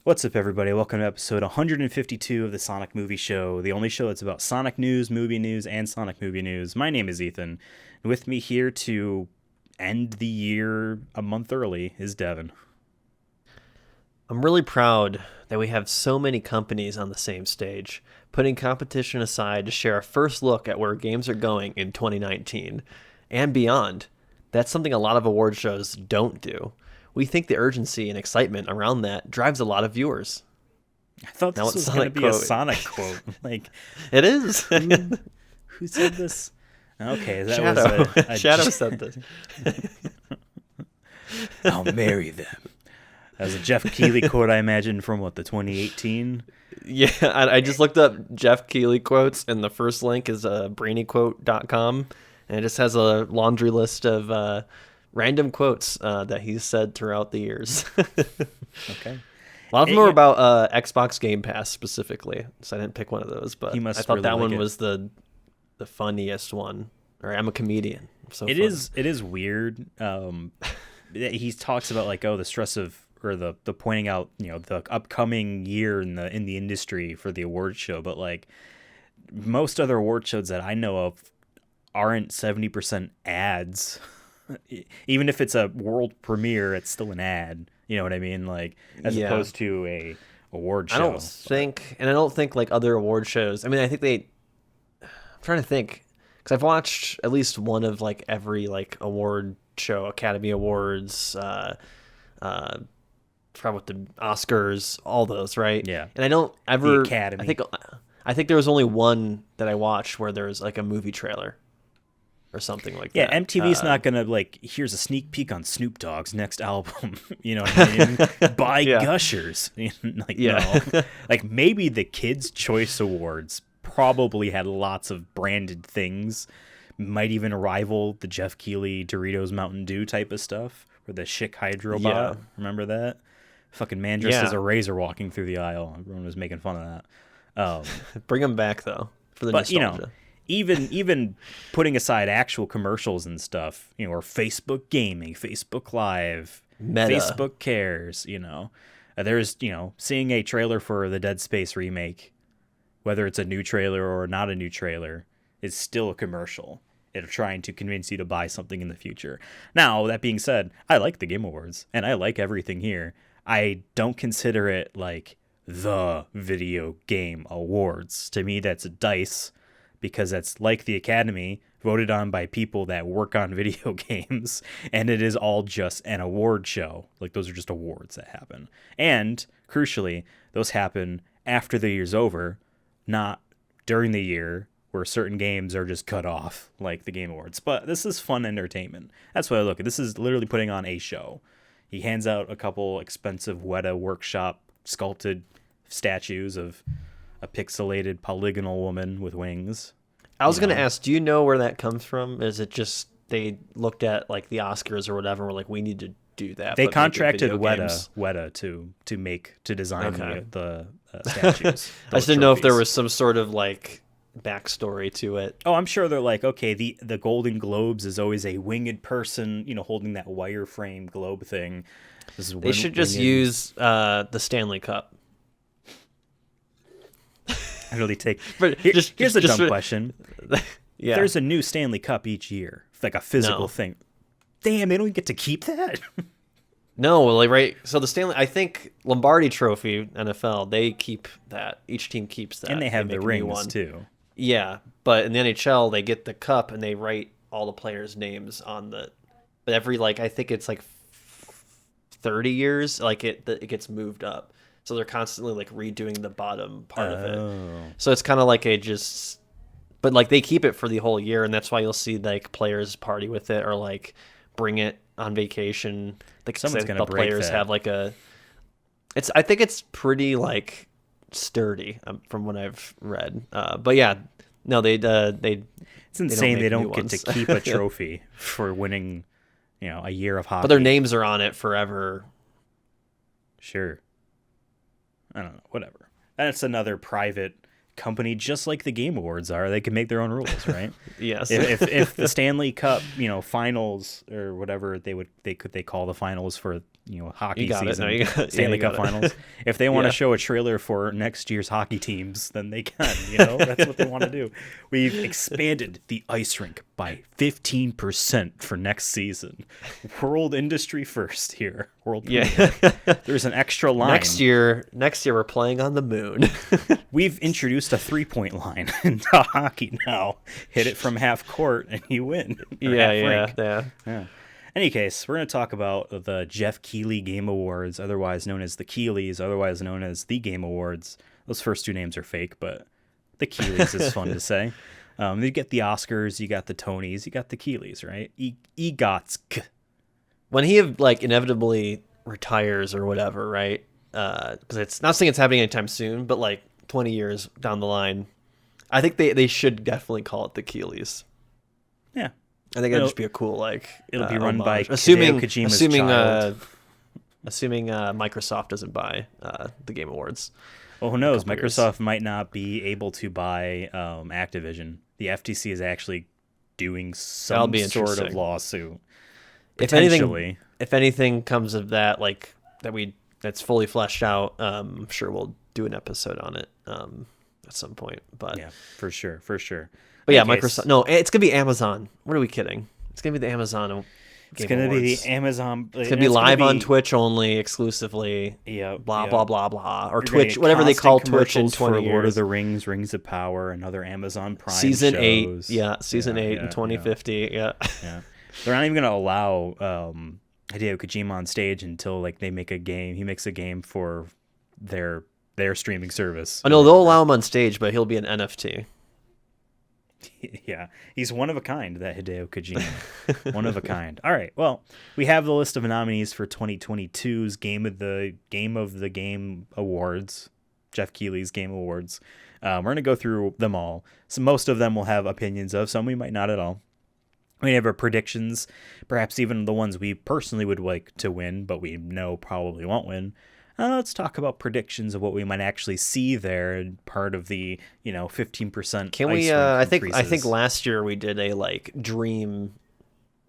What's up, everybody? Welcome to episode 152 of the Sonic Movie Show, the only show that's about Sonic news, movie news, and Sonic movie news. My name is Ethan, and with me here to end the year a month early is Devin. I'm really proud that we have so many companies on the same stage, putting competition aside to share a first look at where games are going in 2019 and beyond. That's something a lot of award shows don't do. We think the urgency and excitement around that drives a lot of viewers. I thought Now this it's was going to Sonic be a quote. Sonic quote. Like, It is. who said this? Okay, that Shadow. was a Shadow said this. I'll marry them. That was a Jeff Keighley quote, I imagine, from the 2018? Yeah, I just looked up Jeff Keighley quotes, and the first link is brainyquote.com, and it just has a laundry list of random quotes that he's said throughout the years. Okay. A lot of them are about Xbox Game Pass specifically, so I didn't pick one of those, but He must I thought really that like one it. was the funniest one. All right, I'm a comedian. So It funny. is weird. He talks about the stress of or the pointing out the upcoming year in the industry for the award show, but like most other award shows that I know of aren't 70% ads. Even if it's a world premiere, it's still an ad. You know what I mean? Like as Yeah. opposed to a award show. I don't think like other award shows. I mean, I think I'm trying to think because I've watched at least one of like every like award show, Academy Awards, forgot what the Oscars, all those, right? Yeah. And I don't ever. Academy. I think there was only one that I watched where there was like a movie trailer or something like Yeah, that. MTV's not gonna here's a sneak peek on Snoop Dogg's next album. You know what I mean? By Yeah. Gushers. Yeah. No. Like maybe the Kids' Choice Awards probably had lots of branded things. Might even rival the Jeff Keighley Doritos Mountain Dew type of stuff. Or the Schick Hydro Yeah. Bot. Remember that? Fucking man dressed Yeah. as a razor walking through the aisle. Everyone was making fun of that. Bring them back though for the But nostalgia. even putting aside actual commercials and stuff, or Facebook Gaming, Facebook Live, Meta. Facebook Cares, there's seeing a trailer for the Dead Space remake, whether it's a new trailer or not a new trailer, is still a commercial. It's trying to convince you to buy something in the future. Now, that being said, I like the Game Awards and I like everything here. I don't consider it like the video game awards. To me, that's DICE, because that's like the Academy, voted on by people that work on video games, and it is all just an award show. Like, those are just awards that happen. And, crucially, those happen after the year's over, not during the year, where certain games are just cut off, like the Game Awards. But this is fun entertainment. That's what I look at. This is literally putting on a show. He hands out a couple expensive Weta Workshop sculpted statues of a pixelated polygonal woman with wings. I was going to ask, do you know where that comes from? Is it just they looked at like the Oscars or whatever and were like, we need to do that? They but make it contracted video games? Weta to design Okay. the statues. I just didn't know if there was some sort of like backstory to it. Oh, I'm sure they're like, okay, the Golden Globes is always a winged person, holding that wireframe globe thing. This is They should just use the Stanley Cup. I really take. But Here's a dumb question. Yeah. There's a new Stanley Cup each year, like a physical No. thing. Damn, they don't get to keep that. No, like right. So the Stanley, I think Lombardi Trophy, NFL, they keep that. Each team keeps that, And they have the make a new rings one. too. Yeah, but in the NHL, they get the cup and they write all the players' names on the. But every I think it's like 30 years, it gets moved up. So they're constantly like redoing the bottom part of it. So it's kind of like but like they keep it for the whole year, and that's why you'll see like players party with it or like bring it on vacation. Like Someone's say gonna the break players that. have like I think it's pretty like sturdy from what I've read. But yeah, no, It's insane they make don't new get to ones. keep a trophy for winning, a year of hockey. but their names are on it forever. Sure. I don't know. Whatever. That's another private company just like the Game Awards are. They can make their own rules, right? Yes. if the Stanley Cup, finals or whatever they call the finals for hockey You got it. season, No, you got- Stanley you Cup got it. finals. If they want to Yeah. show a trailer for next year's hockey teams, then they can. That's what they want to do. We've expanded the ice rink by 15% for next season. World industry first here. World Yeah. premiere. There's an extra line. Next year we're playing on the moon. We've introduced a 3-point line into hockey now. Hit it from half court and you win. Or half rink. Yeah. Any case, we're going to talk about the Jeff Keighley Game Awards, otherwise known as the Keigleys, otherwise known as the Game Awards. Those first two names are fake, but the Keigleys is fun to say. You get the Oscars, you got the Tonys, you got the Keigleys, right? EGOTS. When he inevitably retires or whatever, right? Because it's not saying it's happening anytime soon, but like 20 years down the line, I think they should definitely call it the Keigleys. Yeah. I think it'd just be a cool It'll be run by assuming Hideo Kojima's assuming child. assuming Microsoft doesn't buy the Game Awards. Well, who knows? couple years. Microsoft might not be able to buy Activision. The FTC is actually doing That'll some be sort of interesting. lawsuit. If Potentially. anything comes of that, that's fully fleshed out, I'm sure we'll do an episode on it at some point. But Yeah, for sure. But yeah, Okay, Microsoft. No, it's gonna be Amazon. What are we kidding? It's gonna be the Amazon. It's going to be the Amazon. It's gonna be live on Twitch only, exclusively. Yeah. Blah blah blah blah. Or You're gonna Twitch, get whatever they call constant Twitch in commercials 20 for Lord of years. the Rings, Rings of Power, and other Amazon Prime Season shows. 8, yeah, season 8 in 2050, yeah. Yeah. They're not even going to allow Hideo Kojima on stage until they make a game. He makes a game for their streaming service. Oh no, they'll allow him on stage, but he'll be an NFT. Yeah, he's one of a kind, that Hideo Kojima. One of a kind. All right, well, we have the list of nominees for 2022's Game of the Game Awards, Jeff Keighley's Game Awards. We're going to go through them all. So most of them will have opinions of, some we might not at all. We have our predictions, perhaps even the ones we personally would like to win, but we know probably won't win. Let's talk about predictions of what we might actually see there, and part of the 15%. Can we? I think last year we did a dream,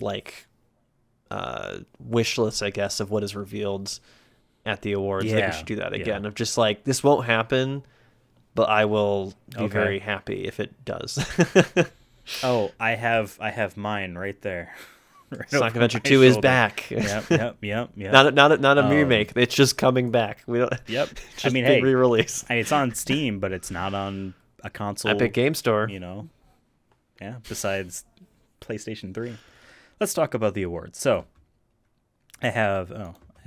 wish list, I guess, of what is revealed at the awards. I think we should do that again. Of just this won't happen, but I will be very happy if it does. Oh, I have mine right there. Right Sonic over Adventure my 2 is shoulder. back. Yep. Not a remake. It's just coming back. We don't. Yep. Just big re-release. It's on Steam, but it's not on a console. Epic Game Store. Yeah. Besides PlayStation 3, let's talk about the awards. So, I have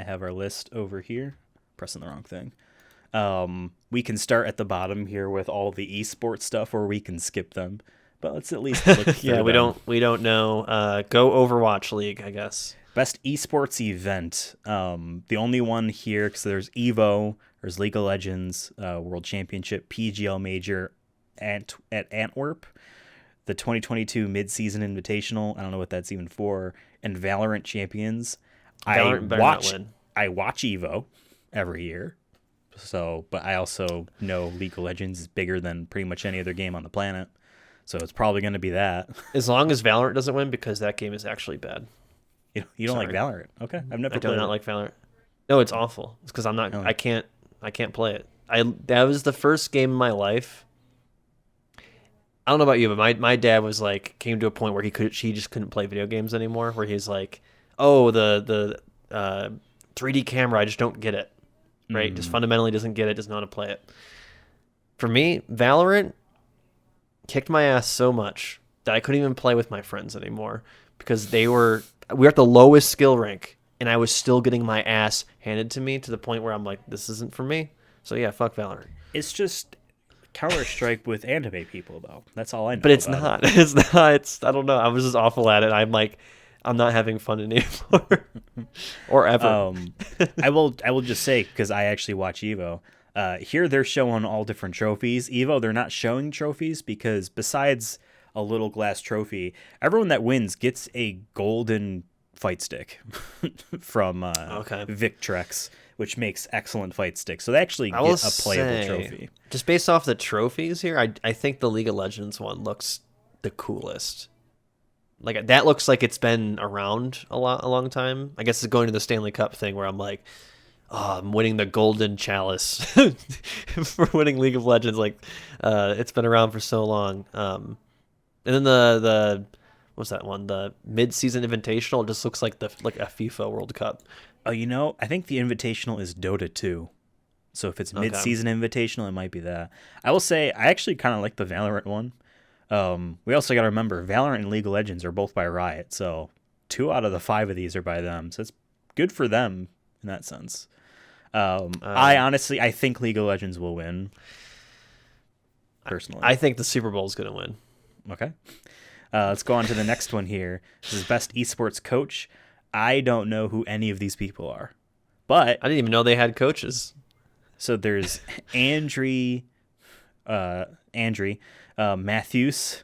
our list over here. Pressing the wrong thing. We can start at the bottom here with all the esports stuff, or we can skip them. But let's at least look through Yeah, we them. don't know. Go Overwatch League, I guess. Best esports event. The only one here, because there's EVO, there's League of Legends, World Championship, PGL Major at Antwerp, the 2022 Mid-Season Invitational. I don't know what that's even for, and Valorant Champions. Valorant better not win. I watch EVO every year. So, but I also know League of Legends is bigger than pretty much any other game on the planet. So it's probably going to be that. As long as Valorant doesn't win, because that game is actually bad. You don't like Valorant? Okay, I've never I do played not it. like Valorant. No, it's awful. It's because I'm not. Oh. I can't play it. That was the first game in my life. I don't know about you, but my dad was came to a point where he just couldn't play video games anymore. Where he's like, oh, the 3D camera, I just don't get it. Right, just fundamentally doesn't get it. Doesn't know how to play it. For me, Valorant kicked my ass so much that I couldn't even play with my friends anymore because we were at the lowest skill rank and I was still getting my ass handed to me to the point where I'm like, this isn't for me. So yeah, fuck Valorant. It's just Counter-Strike with anime people, though. That's all I know. But it's about not. It's not. It's I don't know. I was just awful at it. I'm like, I'm not having fun anymore, or ever. I will just say, because I actually watch EVO. Here they're showing all different trophies. EVO, they're not showing trophies because besides a little glass trophy, everyone that wins gets a golden fight stick from Okay. Victrex, which makes excellent fight sticks. So they actually I will get a playable say, trophy. just based off the trophies here, I think the League of Legends one looks the coolest. Like that looks like it's been around a long time. I guess it's going to the Stanley Cup thing where I'm like, oh, I'm winning the golden chalice for winning League of Legends. Like, it's been around for so long. And then the what's that one? The mid-season invitational just looks like a FIFA World Cup. Oh, I think the invitational is Dota 2. So if it's mid-season invitational, it might be that. I will say I actually kind of like the Valorant one. We also got to remember Valorant and League of Legends are both by Riot, so 2 out of the 5 of these are by them. So it's good for them in that sense. I think League of Legends will win. Personally, I think the Super Bowl is going to win. Okay. Let's go on to the next one here. This is Best Esports Coach. I don't know who any of these people are, but I didn't even know they had coaches. So there's Andrew Matthews,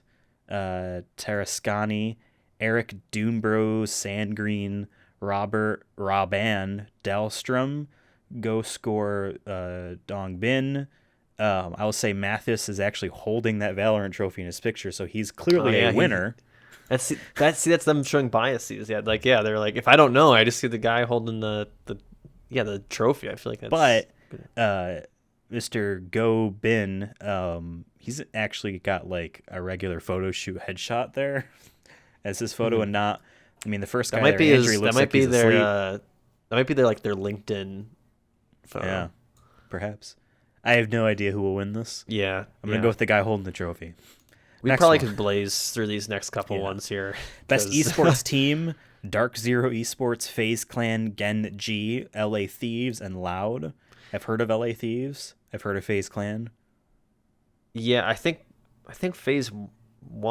Tarascani, Eric Dunebro, Sandgreen, Robban, Dahlstrom, Go Score, Dongbin. I will say Mathis is actually holding that Valorant trophy in his picture, so he's clearly a winner. That's them showing biases. Yeah, they're like, if I don't know, I just see the guy holding the trophy. I feel like that's. But Mr. Go Bin, he's actually got like a regular photo shoot headshot there as his photo, and not. I mean, the first guy that might be their LinkedIn photo. Yeah, perhaps. I have no idea who will win this. Yeah, I'm gonna go with the guy holding the trophy. We probably could blaze through these next couple ones here. Best esports team: Dark Zero Esports, FaZe Clan, Genji, LA Thieves, and Loud. I've heard of LA Thieves. I've heard of FaZe Clan. Yeah, I think FaZe.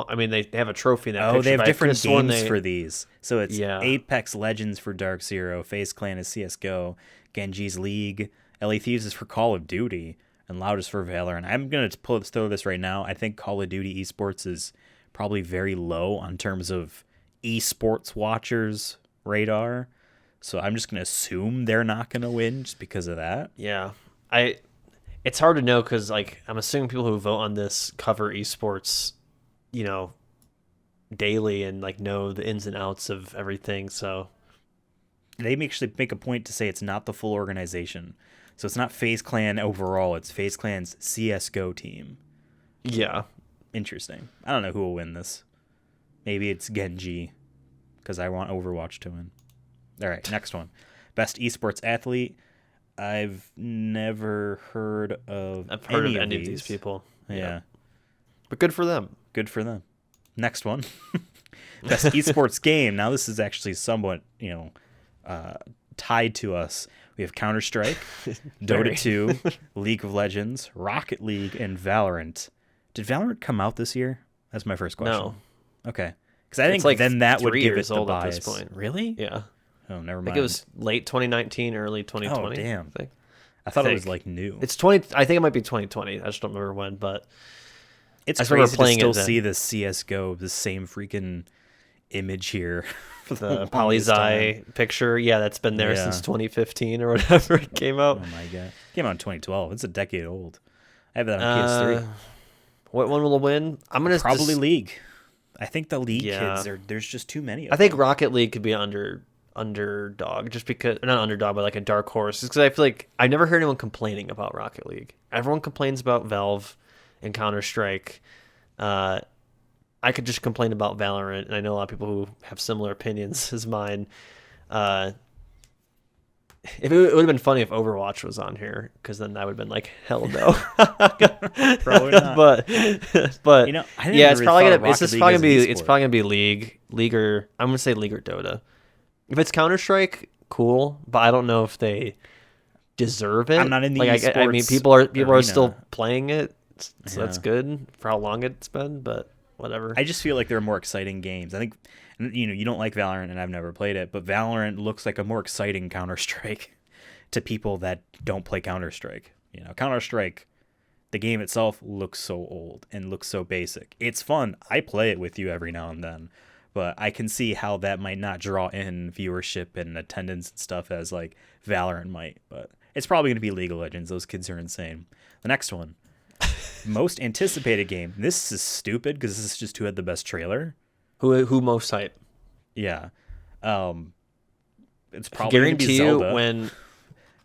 I mean, they have a trophy in that picture. Oh, they have different games for these. So it's Yeah. Apex Legends for Dark Zero, FaZe Clan is CS:GO, Genji's League, LA Thieves is for Call of Duty, and Loud is for Valorant. I'm gonna throw this right now. I think Call of Duty esports is probably very low on terms of esports watchers' radar. So I'm just gonna assume they're not gonna win just because of that. Yeah, it's hard to know because like I'm assuming people who vote on this cover esports, daily and like know the ins and outs of everything. So they actually make a point to say it's not the full organization. So it's not FaZe Clan overall. It's FaZe Clan's CS:GO team. Yeah, interesting. I don't know who will win this. Maybe it's Genji because I want Overwatch to win. All right, next one. Best esports athlete. I've never heard of any of these people. Yeah. But good for them. Good for them. Next one. Best esports game. Now this is actually somewhat, tied to us. We have Counter-Strike, Dota 2, League of Legends, Rocket League, and Valorant. Did Valorant come out this year? That's my first question. No. Okay. Because I think like then that would give it the old bias. at this point. Really? Yeah. Oh, never mind. I think it was late 2019, early 2020. Oh, damn. I thought it was like new. It's 20. I think it might be 2020. I just don't remember when, but it's crazy to still see the CS:GO, the same freaking image here. The Polyzi picture. Yeah, that's been there since 2015 or whatever it came out. Oh my god. It came out in 2012. It's a decade old. I have that on PS3. What one will win? I'm going to probably League. I think the League kids there's just too many of them. I think Rocket League could be underdog just because not underdog but like a dark horse because I feel like I've never heard anyone complaining about Rocket League. Everyone complains about Valve and Counter-Strike. I could just complain about Valorant, and I know a lot of people who have similar opinions as mine. It would have been funny if Overwatch was on here, because then I would have been like, hell no. Probably not. but I didn't it's probably gonna be League or I'm gonna say League or Dota. If it's Counter-Strike, cool, but I don't know if they deserve it. I'm not in the esports I mean, people are still playing it, so that's good for how long it's been, but. Whatever. I just feel like there are more exciting games. I think, you don't like Valorant, and I've never played it, but Valorant looks like a more exciting Counter-Strike to people that don't play Counter-Strike. Counter-Strike, the game itself looks so old and looks so basic. It's fun. I play it with you every now and then, but I can see how that might not draw in viewership and attendance and stuff as like Valorant might. But it's probably going to be League of Legends. Those kids are insane. The next one, most anticipated game. This is stupid because this is just who had the best trailer. Who most hype? Yeah, it's probably going to be Guarantee Zelda. you when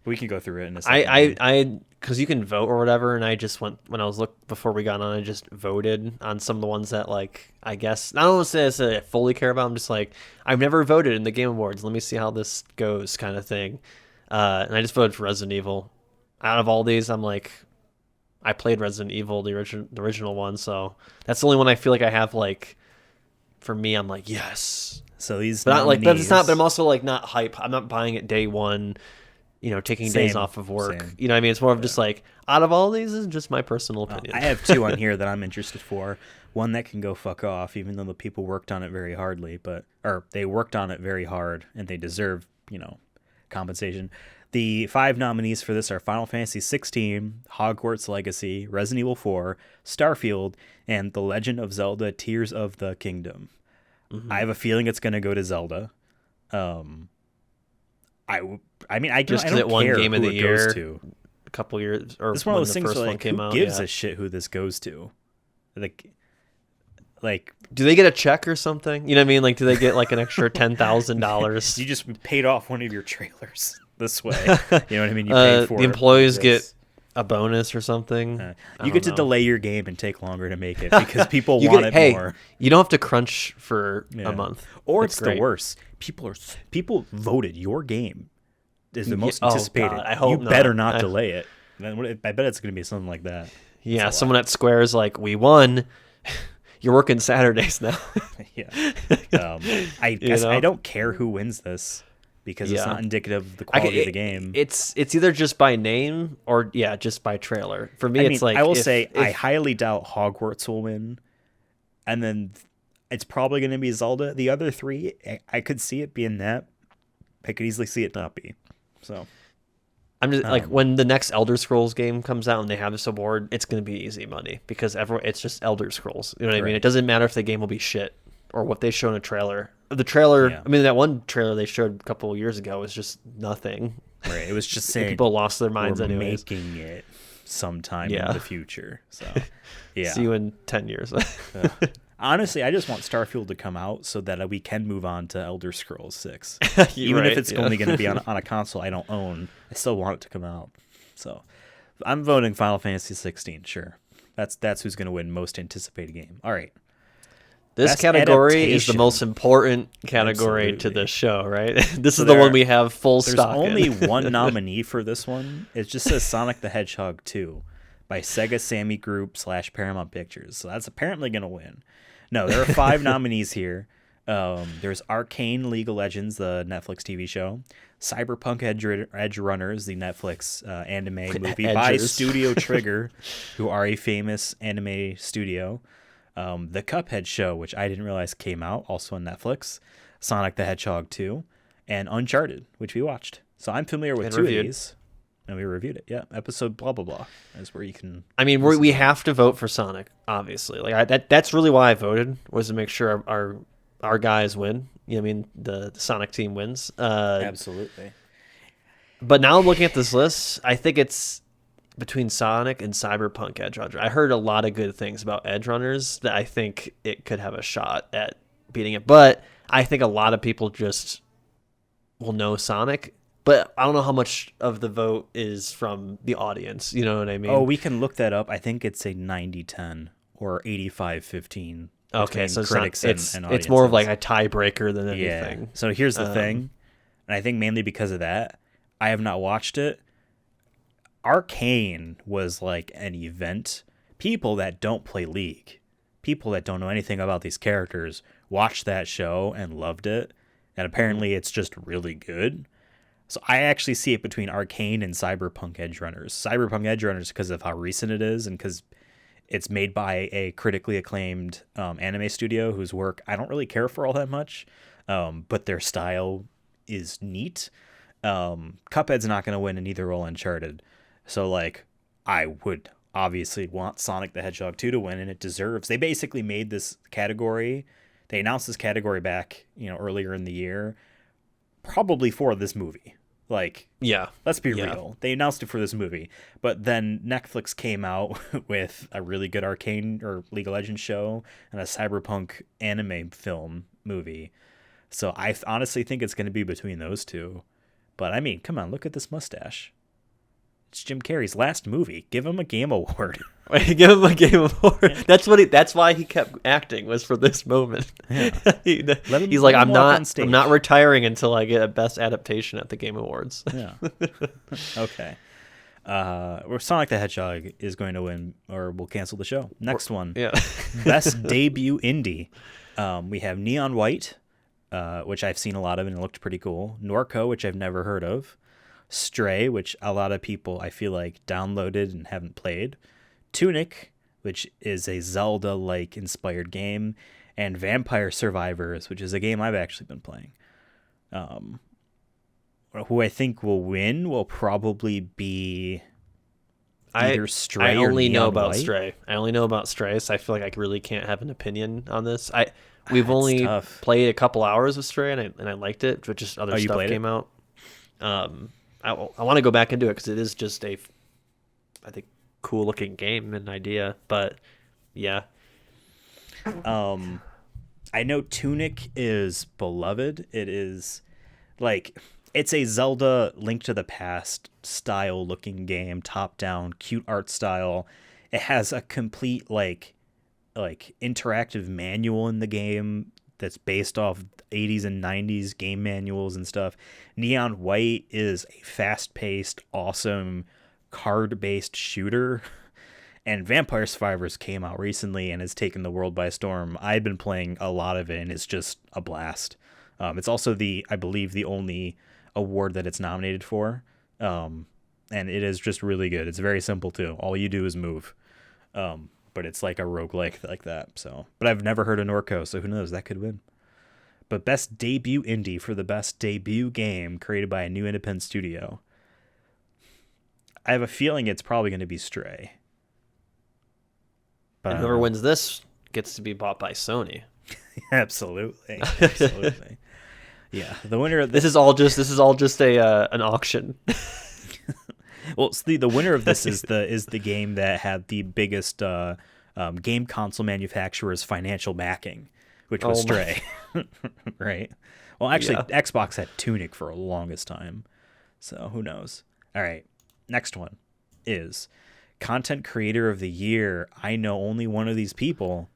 We can go through it in a second. I because you can vote or whatever, and I just went when I was before we got on. I just voted on some of the ones that like I guess I don't want to say I fully care about. I'm just like I've never voted in the Game Awards. Let me see how this goes, kind of thing. And I just voted for Resident Evil. Out of all these, I'm like, I played Resident Evil, the original one, so that's the only one I feel like I have like. For me, I'm like yes. So these, but not like, but it's not. But I'm also like not hype. I'm not buying it day one. You know, taking days off of work. Same. You know what I mean? It's more of just like, out of all these, this is just my personal opinion. I have two on here that I'm interested for. One that can go fuck off, even though the people worked on it very hardly, or they worked on it very hard and they deserve, compensation. The 5 nominees for this are Final Fantasy 16, Hogwarts Legacy, Resident Evil 4, Starfield, and The Legend of Zelda Tears of the Kingdom. Mm-hmm. I have a feeling it's going to go to Zelda. I don't care game of who the it year, goes to. a couple years, or it's one of those things first where, one like, came who out. gives Yeah. a shit who this goes to? Like, do they get a check or something? You know what I mean? Like, do they get like an extra $10,000? you just paid off one of your trailers this way. You know what I mean? You paid for the employees get a bonus or something. You get to delay your game and take longer to make it because people want it more. You don't have to crunch for a month. Or That's it's great. the worst. People voted your game is the most anticipated. God, I hope you better not. not delay it. I bet it's going to be something like that. Yeah, someone at Square is like, we won. You're working Saturdays now. Yeah. I guess I don't care who wins this because it's not indicative of the quality of the game. It's either just by name or just by trailer. For me, it's like I will say I highly doubt Hogwarts will win, and then it's probably going to be Zelda. The other 3, I could see it being that. I could easily see it not be. So I'm just like when the next Elder Scrolls game comes out and they have this award, it's going to be easy money because it's just Elder Scrolls. You know what I mean? It doesn't matter if the game will be shit or what they show in a trailer. The trailer, I mean, that one trailer they showed a couple of years ago was just nothing. Right. It was just saying people lost their minds anyway. Making it sometime in the future. So, yeah. See you in 10 years. Honestly, I just want Starfield to come out so that we can move on to Elder Scrolls 6. Even if it's only going to be on a console I don't own, I still want it to come out. So, I'm voting Final Fantasy 16, sure. That's who's going to win most anticipated game. All right. This Best category is the adaptation. most important category to Absolutely. this show, right? This is the one we have full stock in. There's only one nominee for this one. It just says Sonic the Hedgehog 2 by Sega Sammy Group / Paramount Pictures. So that's apparently going to win. No, there are 5 nominees here. There's Arcane League of Legends, the Netflix TV show. Cyberpunk Edge Runners, the Netflix anime movie by Studio Trigger, who are a famous anime studio. The Cuphead show, which I didn't realize came out, also on Netflix. Sonic the Hedgehog 2. And Uncharted, which we watched. So I'm familiar with 2 of these. And we reviewed it. Yeah, episode blah, blah, blah. Is where you can... I mean, we have to vote for Sonic, obviously. Like that's really why I voted, was to make sure our guys win. You know what I mean? The Sonic team wins. Absolutely. But now I'm looking at this list. I think it's between Sonic and Cyberpunk Edge Runner. I heard a lot of good things about Edge Runners that I think it could have a shot at beating it. But I think a lot of people just will know Sonic. But I don't know how much of the vote is from the audience. You know what I mean? Oh, we can look that up. I think it's a 90-10 or 85-15. Okay, so critics and it's more of like a tiebreaker than anything. Yeah. So here's the thing, and I think mainly because of that, I have not watched it. Arcane was like an event. People that don't play League, people that don't know anything about these characters, watched that show and loved it, and apparently it's just really good. So I actually see it between Arcane and Cyberpunk Edge Runners. Cyberpunk Edge Runners because of how recent it is and because it's made by a critically acclaimed anime studio whose work I don't really care for all that much, but their style is neat. Cuphead's not going to win, and neither will Uncharted. So, like, I would obviously want Sonic the Hedgehog 2 to win, and it deserves. They basically made this category They announced this category back, earlier in the year, probably for this movie. Like, Yeah. let's be Yeah. real. They announced it for this movie, but then Netflix came out with a really good Arcane or League of Legends show and a cyberpunk anime film movie. So I honestly think it's going to be between those two. But I mean, come on, look at this mustache. It's Jim Carrey's last movie. Give him a Game Award. Give him a Game Award. That's why he kept acting, was for this moment. Yeah. He's like, I'm not retiring until I get a best adaptation at the Game Awards. Yeah. Okay. Sonic the Hedgehog is going to win, or we'll cancel the show. Next one. Yeah. Best debut indie. We have Neon White, which I've seen a lot of and it looked pretty cool. Norco, which I've never heard of. Stray, which a lot of people I feel like downloaded and haven't played. Tunic, which is a Zelda-like inspired game, and Vampire Survivors, which is a game I've actually been playing. Who I think will win will probably be either Stray or Neon White. Stray. I only know about Stray, so I feel like I really can't have an opinion on this. We've It's only tough. played a couple hours of Stray, and I liked it, but just other you stuff played came out. I want to go back into it because it is just I think, cool looking game and idea. But yeah, I know Tunic is beloved. It is like it's a Zelda Link to the Past style looking game, top down, cute art style. It has a complete like interactive manual in the game that's based off 80s and 90s game manuals and stuff. Neon White is a fast-paced, awesome card-based shooter. And Vampire Survivors came out recently and has taken the world by storm. I've been playing a lot of it and it's just a blast. It's also I believe the only award that it's nominated for. And it is just really good. It's very simple too. All you do is move. But it's like a roguelike like that. So, but I've never heard of Norco, so who knows? That could win. But best debut indie for the best debut game created by a new independent studio. I have a feeling it's probably going to be Stray. But and whoever wins this gets to be bought by Sony. Absolutely. Yeah, the winner of this is all just an auction. Well, the winner of this is the game that had the biggest game console manufacturer's financial backing, which was Stray. Right. Well, actually, yeah. Xbox had Tunic for the longest time, so who knows? All right, next one is Content Creator of the Year. I know only one of these people,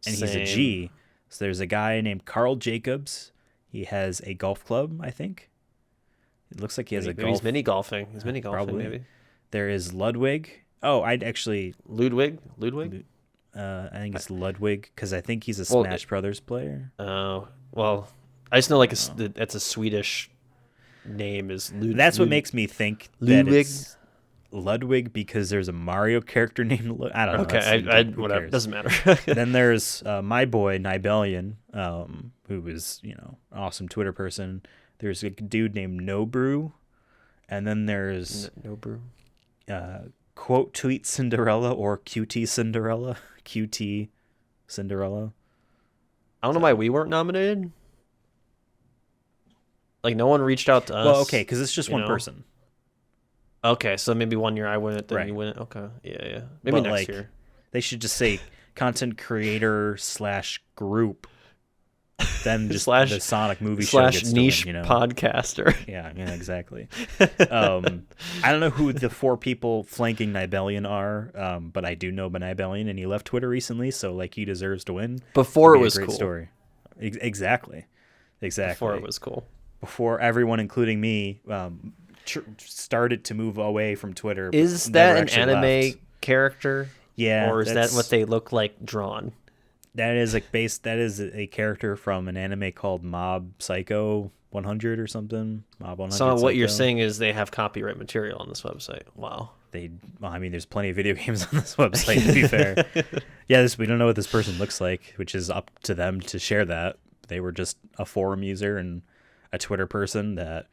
and he's a G. So there's a guy named Carl Jacobs. He has a golf club, I think. It looks like he has a golf. He's mini golfing. He's mini golfing, probably. Maybe. There is Ludwig. Oh, I'd actually Ludwig. I think it's Ludwig because I think he's a Smash Brothers player. Oh, well, I just know that's a Swedish name. Is Ludwig? That's what makes me think that it's Ludwig because there's a Mario character named I don't know. Okay, whatever. Doesn't matter. Then there's my boy Nibelian, who is an awesome Twitter person. There's a dude named Nobrew, and then there's Nobrew. Quote Tweet Cinderella or QT Cinderella. QT Cinderella. I don't know why we weren't nominated. Like no one reached out to us. Well, okay, because it's just one person. Okay, so maybe 1 year I win it, then you win it. Okay, yeah. Maybe next year. They should just say content creator / group. Then just the Sonic movie show gets niche to win, podcaster. Yeah, exactly. I don't know who the 4 people flanking Nibelian are, but I do know Nibelian, and he left Twitter recently, so he deserves to win. Before it was a great cool. Story. Exactly. Before it was cool. Before everyone, including me, started to move away from Twitter. Is that an anime character? Yeah. Or is that what they look like drawn? That is That is a character from an anime called Mob Psycho 100 or something. Mob 100. So what Psycho. You're saying is they have copyright material on this website. Wow. There's plenty of video games on this website. To be fair, we don't know what this person looks like, which is up to them to share that. They were just a forum user and a Twitter person that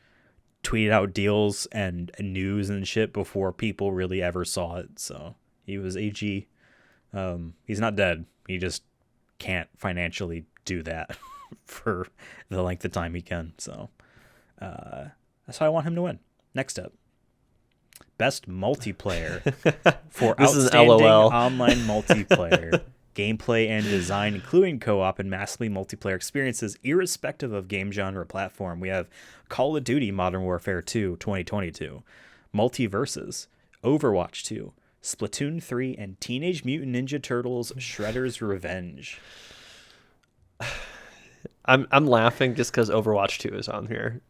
tweeted out deals and news and shit before people really ever saw it. So he was AG. He's not dead. He just can't financially do that for the length of time he can. So that's how I want him to win. Next up, best multiplayer for This is an outstanding LOL. online multiplayer gameplay and design, including co-op and massively multiplayer experiences, irrespective of game genre or platform. We have Call of Duty Modern Warfare 2 2022, Multiverses, Overwatch 2, Splatoon 3, and Teenage Mutant Ninja Turtles Shredder's Revenge. I'm laughing just because Overwatch 2 is on here.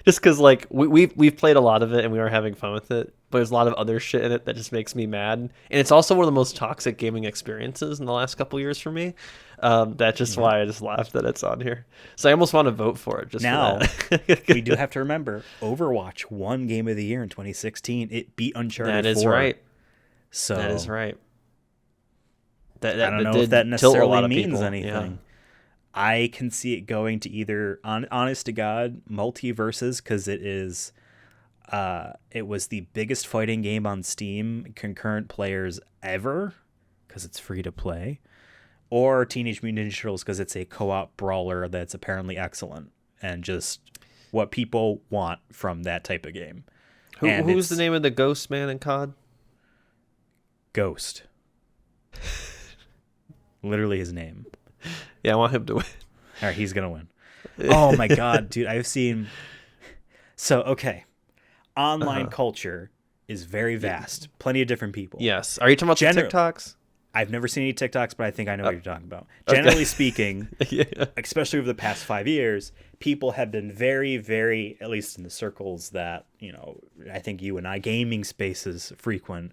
Just because like we've played a lot of it and we are having fun with it, but there's a lot of other shit in it that just makes me mad. And it's also one of the most toxic gaming experiences in the last couple years for me. That's just why I just laughed that it's on here. So I almost want to vote for it just Now, for that. we do have to remember, Overwatch won Game of the Year in 2016. It beat Uncharted 4. That is right. So That is right. I don't know did if that tilt a necessarily lot of means people. anything. Yeah. I can see it going to either, honest to God, Multiverses, because it was the biggest fighting game on Steam, concurrent players ever, because it's free to play, or Teenage Mutant Ninja Turtles, because it's a co-op brawler that's apparently excellent and just what people want from that type of game. Who's the name of the ghost man in COD? Ghost. Literally his name. Yeah, I want him to win. All right, he's gonna win. Oh my god, dude! I've seen. So okay, online culture is very vast. Plenty of different people. Yes. Are you talking about the TikToks? I've never seen any TikToks, but I think I know what you're talking about. Generally speaking, Yeah. especially over the past 5 years, people have been very, very, at least in the circles that I think you and I, gaming spaces frequent,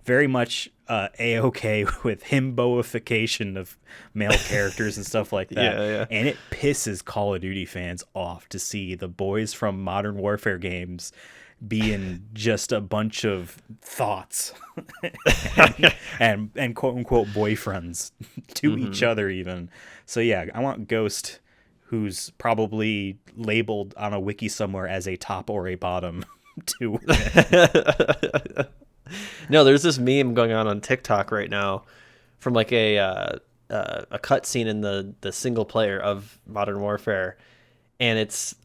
very much A-okay with himboification of male characters and stuff like that. Yeah. And it pisses Call of Duty fans off to see the boys from Modern Warfare games being just a bunch of thoughts and quote unquote boyfriends to each other even. So yeah, I want Ghost, who's probably labeled on a wiki somewhere as a top or a bottom, to win. No, there's this meme going on TikTok right now from like a cutscene in the single player of Modern Warfare, and it's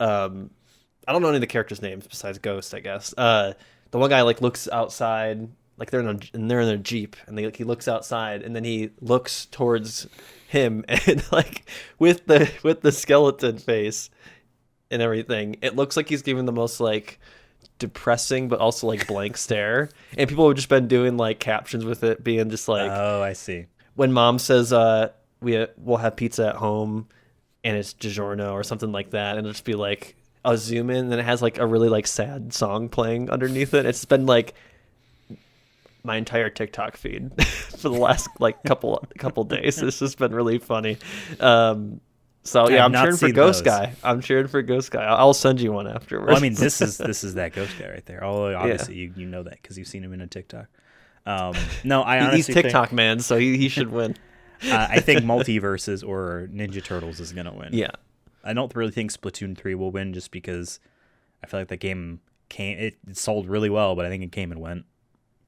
I don't know any of the characters' names besides Ghost, I guess. The one guy like looks outside, like they're in a Jeep, and he looks outside, and then he looks towards him, and like with the skeleton face and everything, it looks like he's giving the most like depressing but also like blank stare, and people have just been doing like captions with it being just like, oh, I see, when mom says we'll have pizza at home and it's DiGiorno or something like that, and it'll just be like a zoom in, and it has like a really like sad song playing underneath it. It's been like my entire TikTok feed for the last like couple days. It's just been really funny. So yeah, I'm cheering for Ghost Guy. I'll send you one afterwards. Well, I mean, this is that Ghost Guy right there. Although obviously you know that because you've seen him in a TikTok. No, I honestly he's TikTok man, so he should win. I think Multiverses or Ninja Turtles is gonna win. Yeah, I don't really think Splatoon 3 will win just because I feel like the game it sold really well, but I think it came and went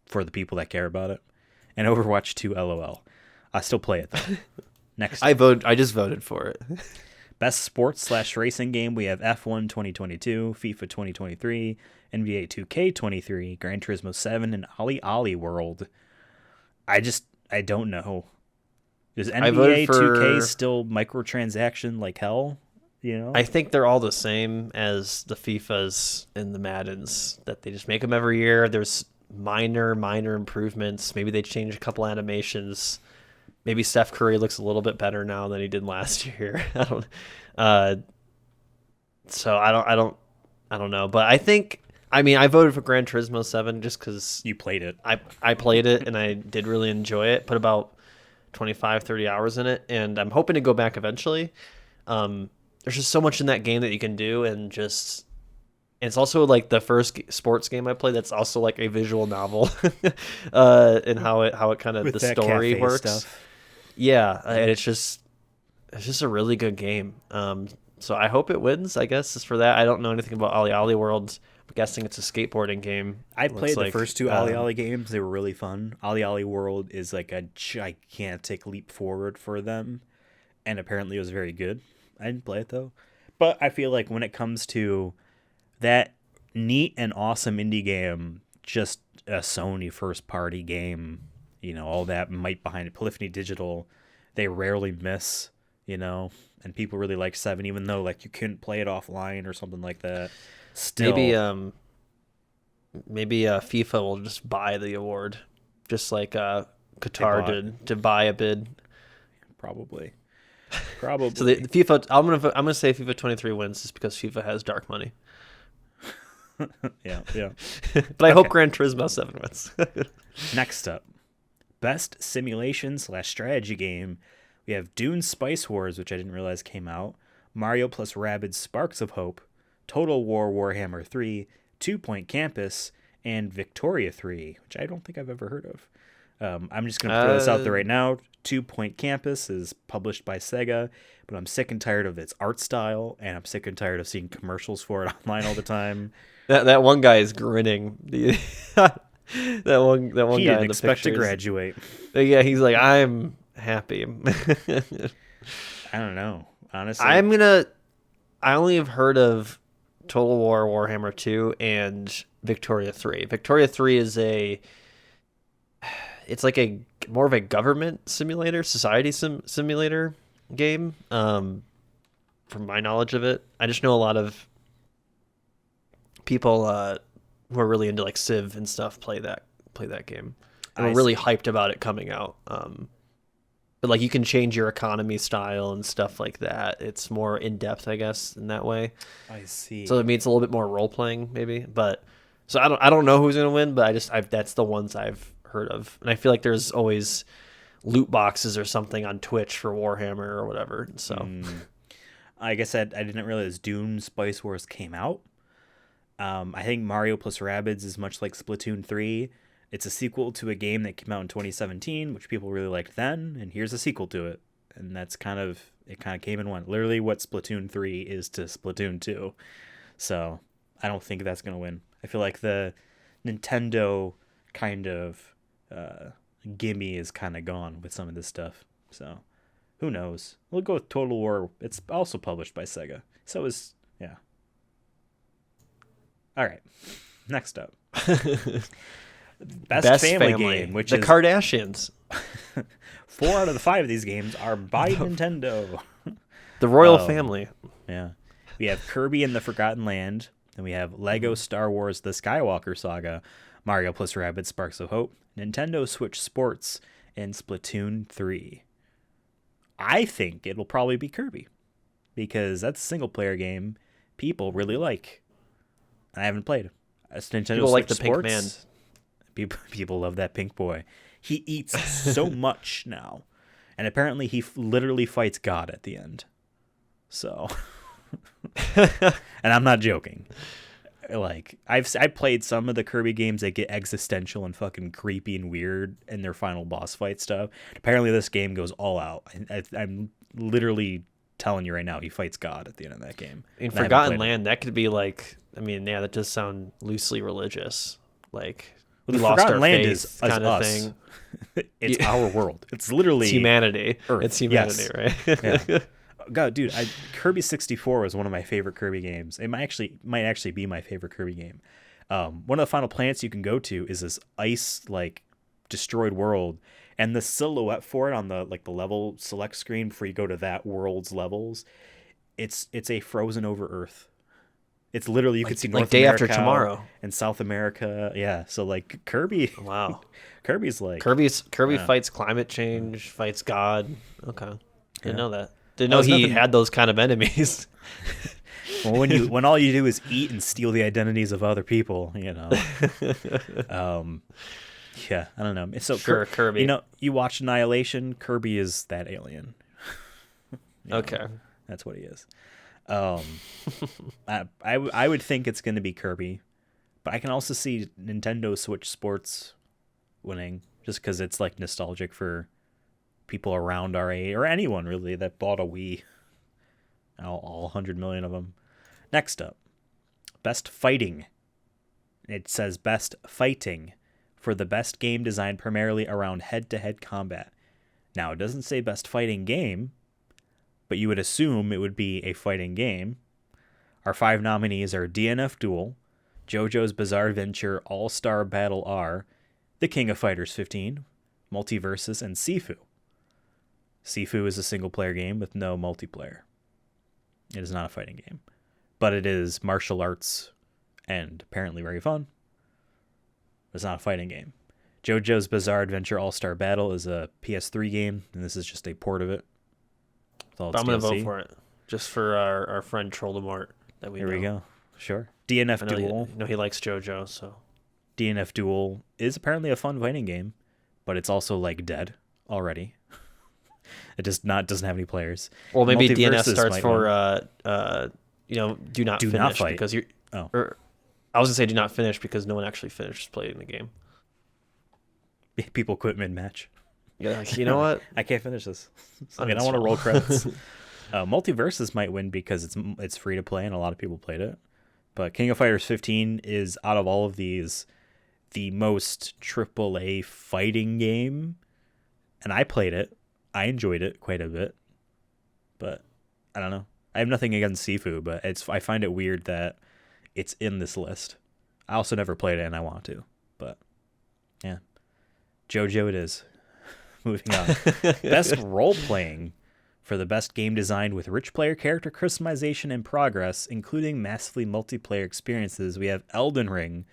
for the people that care about it. And Overwatch 2, LOL. I still play it though. Next, I just voted for it. Best sports/racing game, we have F1 2022, FIFA 2023, NBA 2K23, Gran Turismo 7, and Ollie World. I don't know. Is NBA 2K still microtransaction like hell? I think they're all the same as the FIFAs and the Maddens, that they just make them every year. There's minor improvements. Maybe they change a couple animations. Maybe Steph Curry looks a little bit better now than he did last year. I don't know. But I voted for Gran Turismo 7 just because you played it. I played it and I did really enjoy it. Put about 25, 30 hours in it, and I'm hoping to go back eventually. There's just so much in that game that you can do, and it's also like the first sports game I played that's also like a visual novel, and how it kind of With the that story cafe works. Stuff. Yeah, and it's just a really good game. So I hope it wins. I guess is for that. I don't know anything about Ollie World. I'm guessing it's a skateboarding game. I played the first two Ollie games. They were really fun. Ollie World is like a gigantic leap forward for them. and apparently it was very good. I didn't play it though, but I feel like when it comes to that neat and awesome indie game, just a Sony first party game, all that might behind it, Polyphony Digital, they rarely miss, and people really like 7, even though like you couldn't play it offline or something like that. Still, maybe FIFA will just buy the award, just like Qatar did to buy a bid. Probably. So the FIFA, I'm gonna say FIFA 23 wins just because FIFA has dark money. yeah. But I hope Gran Turismo 7 wins. Next up, best simulation/strategy game. We have Dune Spice Wars, which I didn't realize came out. Mario plus Rabbids Sparks of Hope, Total War Warhammer 3, 2 Point Campus, and Victoria 3, which I don't think I've ever heard of. I'm just going to throw this out there right now. 2 Point Campus is published by Sega, but I'm sick and tired of its art style, and I'm sick and tired of seeing commercials for it online all the time. That one guy is grinning. that one He guy didn't in the expect to pictures. graduate. Yeah, he's like, I'm happy. I don't know. Honestly, I only have heard of Total War Warhammer 2 and Victoria 3. Victoria 3 is it's like a more of a government simulator, society simulator game. From my knowledge of it, I just know a lot of people who are really into like Civ and stuff play that game. And we're really hyped about it coming out. But like you can change your economy style and stuff like that. It's more in depth, I guess, in that way. I see. So it means a little bit more role playing, maybe. But so I don't know who's gonna win, but that's the ones I've heard of, and I feel like there's always loot boxes or something on Twitch for Warhammer or whatever. So I guess I didn't realize Dune Spice Wars came out. I think Mario plus Rabbids is much like Splatoon 3. It's a sequel to a game that came out in 2017, which people really liked then, and here's a sequel to it. And that's kind of came and went. Literally what Splatoon 3 is to Splatoon 2. So I don't think that's going to win. I feel like the Nintendo kind of gimme is kind of gone with some of this stuff. So who knows? We'll go with Total War. It's also published by Sega. So yeah. All right. Next up. Best family game, which the is Kardashians. 4 out of the 5 of these games are by Nintendo. The royal family. Yeah. We have Kirby and the Forgotten Land. Then we have Lego Star Wars The Skywalker Saga, Mario plus Rabbids Sparks of Hope, Nintendo Switch Sports, and Splatoon 3. I think it'll probably be Kirby, because that's a single-player game people really like. I haven't played it. Nintendo People Switch like the Sports, pink man. People love that pink boy. He eats so much now. And apparently he literally fights God at the end. So... and I'm not joking. Like I've played some of the Kirby games that get existential and fucking creepy and weird in their final boss fight stuff. Apparently this game goes all out. I'm literally telling you right now, he fights God at the end of that game. In Forgotten Land, that could be like, I mean, yeah, that does sound loosely religious. Like the lost Forgotten our Land faith is kind of us. thing. It's our world. It's literally it's humanity. Earth. It's humanity, yes. right? Yeah. God, dude, Kirby 64 was one of my favorite Kirby games. It might actually be my favorite Kirby game. One of the final planets you can go to is this ice like destroyed world, and the silhouette for it on the level select screen before you go to that world's levels, it's a frozen over Earth. It's literally you could see North like Day America After Tomorrow and South America. Yeah, so like Kirby. Wow. Kirby's like Kirby fights climate change, fights God. Okay, didn't know that. Didn't know he had those kind of enemies. Well, when all you do is eat and steal the identities of other people, Yeah, I don't know. So sure, Kirby. You watch Annihilation. Kirby is that alien. Okay, that's what he is. I would think it's going to be Kirby, but I can also see Nintendo Switch Sports winning just because it's like nostalgic for people around our age, or anyone really that bought a Wii. All 100 million of them. Next up, best fighting. It says best fighting for the best game designed primarily around head-to-head combat. Now, it doesn't say best fighting game, but you would assume it would be a fighting game. Our 5 nominees are DNF Duel, JoJo's Bizarre Adventure All-Star Battle R, The King of Fighters 15, Multiversus, and Sifu. Sifu is a single-player game with no multiplayer. It is not a fighting game, but it is martial arts and apparently very fun. It's not a fighting game. JoJo's Bizarre Adventure All-Star Battle is a PS3 game, and this is just a port of it. I'm going to vote for it, just for our friend Troldemort that we know. Here we go. Sure. DNF Duel. You know he likes JoJo, so. DNF Duel is apparently a fun fighting game, but it's also like dead already. It doesn't have any players. Well, maybe DNF Multiversus starts for do not finish fight. because you're. Oh. Or, I was gonna say do not finish because no one actually finished playing the game. People quit mid-match. Yeah, like, you know what? I can't finish this. I don't want to roll credits. Multiversus might win because it's free to play and a lot of people played it. But King of Fighters 15 is, out of all of these, the most AAA fighting game. And I played it. I enjoyed it quite a bit. But I don't know. I have nothing against Sifu, but I find it weird that it's in this list. I also never played it and I want to. But yeah. JoJo it is. Moving on. Best role-playing. For the best game designed with rich player character customization and progress, including massively multiplayer experiences, we have Elden Ring,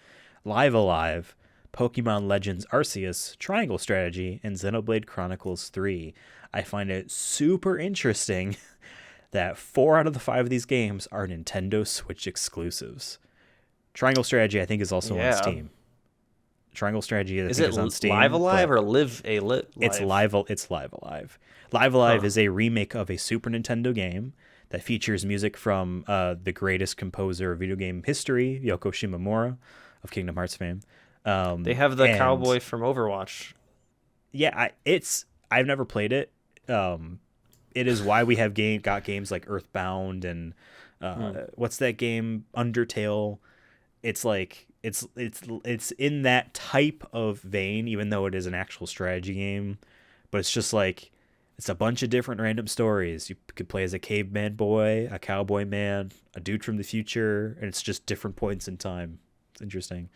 Live Alive, Pokemon Legends Arceus, Triangle Strategy, and Xenoblade Chronicles 3. I find it super interesting that 4 out of the 5 of these games are Nintendo Switch exclusives. Triangle Strategy, I think, is also on Steam. Triangle Strategy, I think, is on Steam. Live Alive or Live Alive? It's Live Alive. Live Alive is a remake of a Super Nintendo game that features music from the greatest composer of video game history, Yoko Shimomura of Kingdom Hearts fame. They have the cowboy from Overwatch. Yeah, I've never played it. It is why we have got games like Earthbound and what's that game? Undertale. It's like it's in that type of vein, even though it is an actual strategy game. But it's just like it's a bunch of different random stories. You could play as a caveman boy, a cowboy man, a dude from the future, and it's just different points in time. It's interesting.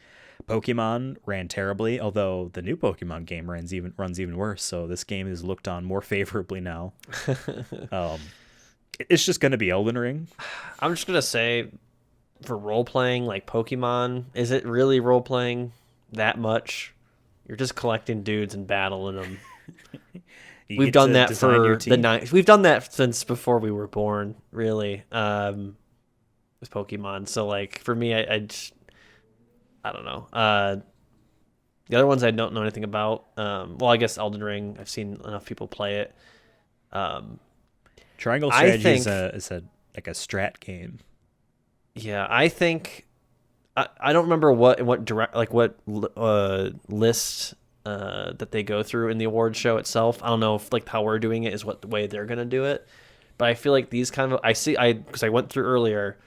Pokemon ran terribly, although the new Pokemon game runs even worse. So this game is looked on more favorably now. It's just going to be Elden Ring. I'm just gonna say, for role playing like Pokemon, is it really role playing that much? You're just collecting dudes and battling them. We've done that for the 9. We've done that since before we were born, really, with Pokemon. So like for me, I don't know. The other ones I don't know anything about. Well, I guess Elden Ring. I've seen enough people play it. Triangle Strategy is a strat game. Yeah, I think I don't remember what list that they go through in the award show itself. I don't know if like how we're doing it is what the way they're gonna do it, but I feel like these kind of because I went through earlier.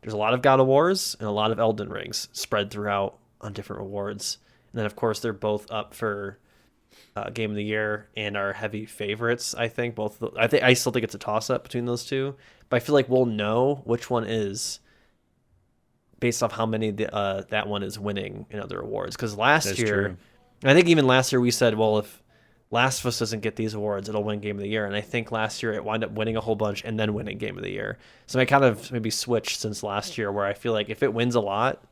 There's a lot of God of Wars and a lot of Elden Rings spread throughout on different awards, and then of course they're both up for Game of the Year and are heavy favorites. I think both. I still think it's a toss up between those two, but I feel like we'll know which one is based off how many that one is winning in other awards. Because last year, I think even last year we said, well, if Last of Us doesn't get these awards, it'll win Game of the Year. And I think last year it wound up winning a whole bunch and then winning Game of the Year. So I kind of maybe switched since last year, where I feel like if it wins a lot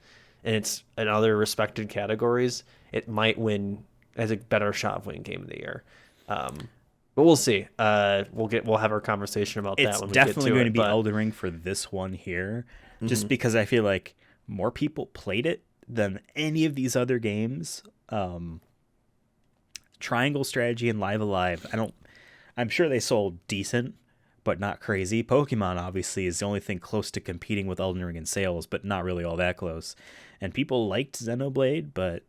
and it's in other respected categories, it might win, has a better shot of winning Game of the Year. But we'll see. We'll have our conversation about that when we get to it. It's definitely going to be Elden Ring for this one here, just because I feel like more people played it than any of these other games. Triangle Strategy and Live Alive, I'm sure they sold decent, but not crazy. Pokemon obviously is the only thing close to competing with Elden Ring in sales, but not really all that close. And people liked Xenoblade, but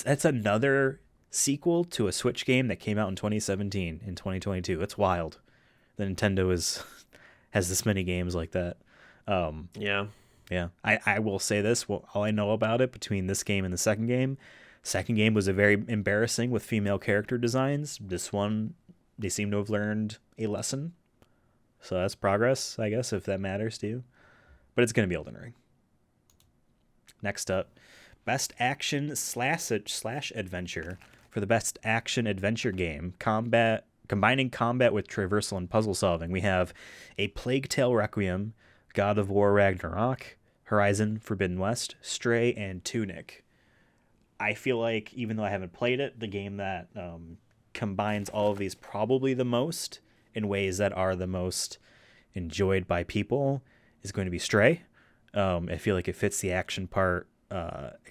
that's another sequel to a Switch game that came out in 2017 in 2022. It's wild that Nintendo has this many games like that. Yeah. I will say this, all I know about it between this game and the second game was a very embarrassing with female character designs. This one, they seem to have learned a lesson. So that's progress, I guess, if that matters to you. But it's going to be Elden Ring. Next up, best action slash adventure. For the best action adventure game, combining combat with traversal and puzzle solving, we have A Plague Tale Requiem, God of War Ragnarok, Horizon Forbidden West, Stray, and Tunic. I feel like, even though I haven't played it, the game that combines all of these probably the most in ways that are the most enjoyed by people is going to be Stray. I feel like it fits the action part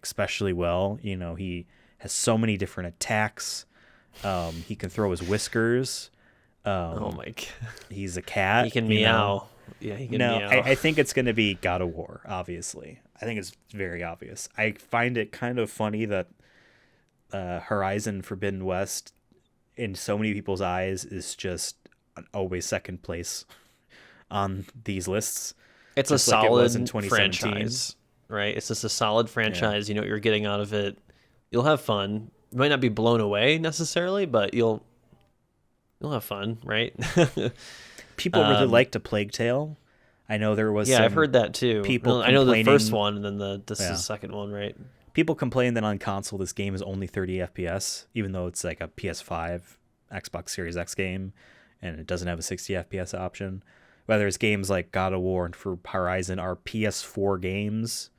especially well. You know, he has so many different attacks. He can throw his whiskers. Oh my god. He's a cat. He can you meow. know? Yeah, he can No, meow. I think it's going to be God of War, obviously. I think it's very obvious. I find it kind of funny that Horizon Forbidden West, in so many people's eyes, is just always second place on these lists. It's a just like it was in solid 2017. franchise, right? It's just a solid franchise. You know what you're getting out of it. You'll have fun. You might not be blown away necessarily, but you'll have fun, right? People really liked A Plague Tale. I know there was I've heard that too. people I know the first complaining- one, and then this is Yeah. the second one, right? People complain that on console this game is only 30 FPS, even though it's like a PS5, Xbox Series X game, and it doesn't have a 60 FPS option. Whether it's games like God of War and for Horizon are PS4 games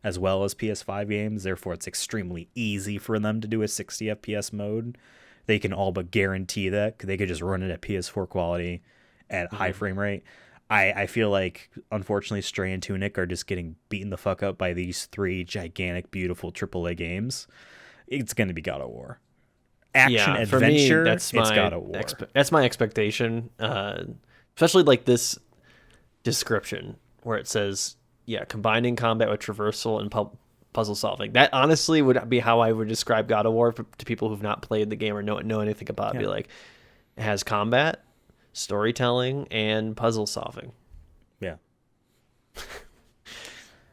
as well as PS5 games, therefore it's extremely easy for them to do a 60 FPS mode. They can all but guarantee that they could just run it at PS4 quality at high frame rate. I feel like, unfortunately, Stray and Tunic are just getting beaten the fuck up by these three gigantic, beautiful AAA games. It's going to be God of War. Action For adventure, me, that's it's my God of War. that's my expectation. Especially like this description where it says, combining combat with traversal and puzzle solving. That honestly would be how I would describe God of War to people who've not played the game or know anything about it. Be like, it has combat, storytelling, and puzzle solving. Yeah.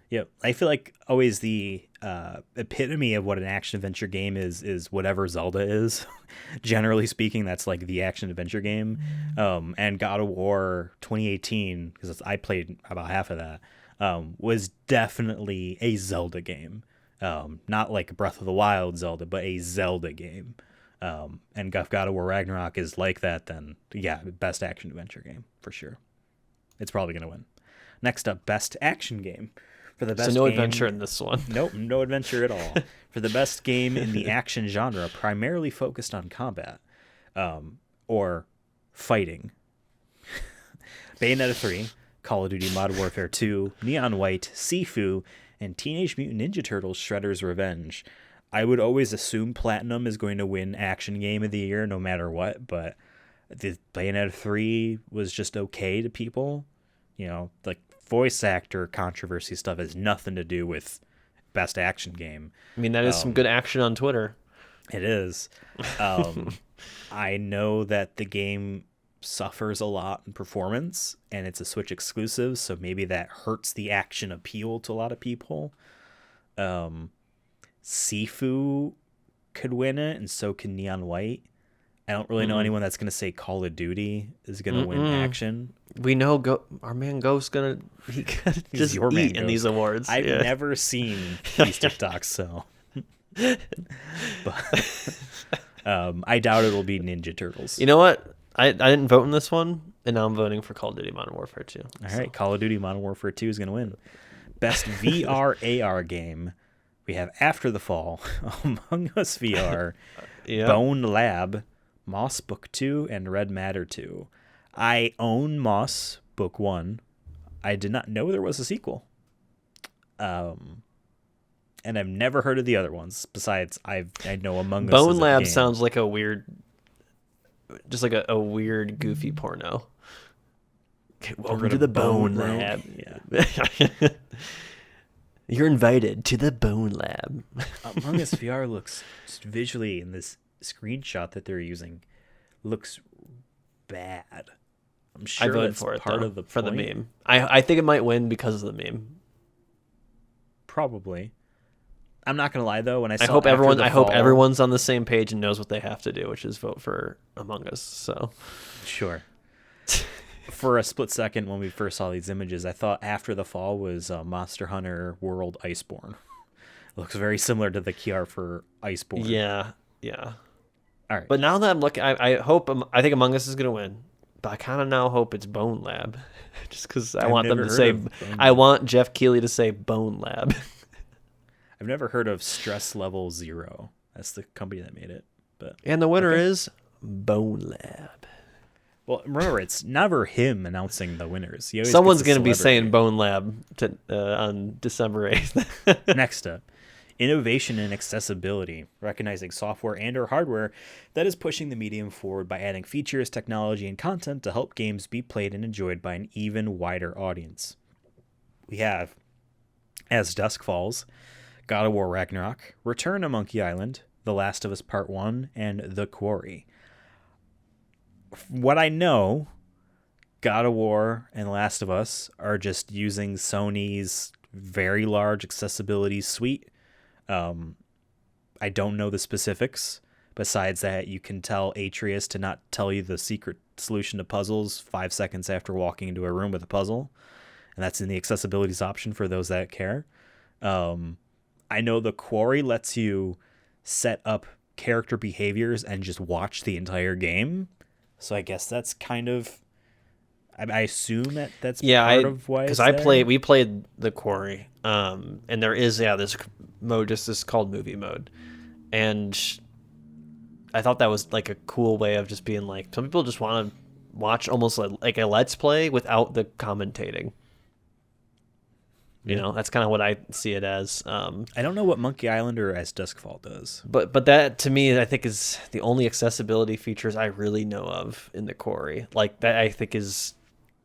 Yeah, I feel like always the epitome of what an action adventure game is whatever Zelda is. Generally speaking, that's like the action adventure game. And God of War 2018, because I played about half of that, was definitely a Zelda game. Not like Breath of the Wild Zelda, but a Zelda game. And if God of War Ragnarok is like that, then yeah, best action adventure game for sure. It's probably going to win. Next up, best action game. For the best So no game, adventure in this one. Nope, no adventure at all. For the best game in the action genre, primarily focused on combat or fighting. Bayonetta 3, Call of Duty Modern Warfare 2, Neon White, Sifu, and Teenage Mutant Ninja Turtles Shredder's Revenge. I would always assume Platinum is going to win action game of the year no matter what, but the Bayonetta 3 was just okay to people. You know, like voice actor controversy stuff has nothing to do with best action game. I mean, that is some good action on Twitter. It is. I know that the game suffers a lot in performance and it's a Switch exclusive, so maybe that hurts the action appeal to a lot of people. Sifu could win it, and so can Neon White. I don't really know anyone that's going to say Call of Duty is going to win action. We know our man Ghost's gonna just your man, eat in Ghost. these awards. I've never seen these TikToks, so. But, I doubt it'll be Ninja Turtles. You know what? I didn't vote in this one, and now I'm voting for Call of Duty Modern Warfare 2. All right, Call of Duty Modern Warfare 2 is going to win. Best VR AR game. We have After the Fall, Among Us VR, Bone Lab, Moss Book 2, and Red Matter 2. I own Moss Book 1. I did not know there was a sequel. And I've never heard of the other ones. Besides, I know Among Us Bone is a Lab game. sounds like a weird, just like a weird, goofy porno. Welcome to the Bone Lab. Yeah. You're invited to the Bone Lab. Among Us VR looks just visually in this screenshot that they're using looks bad. I'm sure I voted that's for it part though, of the for the point. meme. I think it might win because of the meme. Probably. I'm not gonna lie though. When I saw I hope After the Fall- everyone's on the same page and knows what they have to do, which is vote for Among Us. So Sure. For a split second when we first saw these images, I thought After the Fall was Monster Hunter World Iceborne. It looks very similar to the Key art for Iceborne. Yeah, yeah. All right. But now that I'm looking, I think Among Us is gonna win. But I kind of now hope it's Bone Lab, just because I want them to say. I want Jeff Keighley to say Bone Lab. I've never heard of Stress Level Zero. That's the company that made it. But and the winner is Bone Lab. Well, remember, it's never him announcing the winners. Someone's going to be saying Bone Lab on December 8th. Next up, innovation and accessibility, recognizing software and or hardware that is pushing the medium forward by adding features, technology, and content to help games be played and enjoyed by an even wider audience. We have As Dusk Falls, God of War Ragnarok, Return to Monkey Island, The Last of Us Part 1, and The Quarry. What I know, God of War and Last of Us are just using Sony's very large accessibility suite. I don't know the specifics. Besides that, you can tell Atreus to not tell you the secret solution to puzzles 5 seconds after walking into a room with a puzzle. And that's in the accessibilities option for those that care. I know The Quarry lets you set up character behaviors and just watch the entire game. So I guess that's kind of, I assume that's part of why. Because we played The Quarry, and there is this mode just called movie mode, and I thought that was like a cool way of just being like, some people just want to watch almost like a let's play without the commentating. You know, that's kind of what I see it as. I don't know what Monkey Island or As Duskfall does. But that, to me, I think is the only accessibility features I really know of in The Quarry. Like, that I think is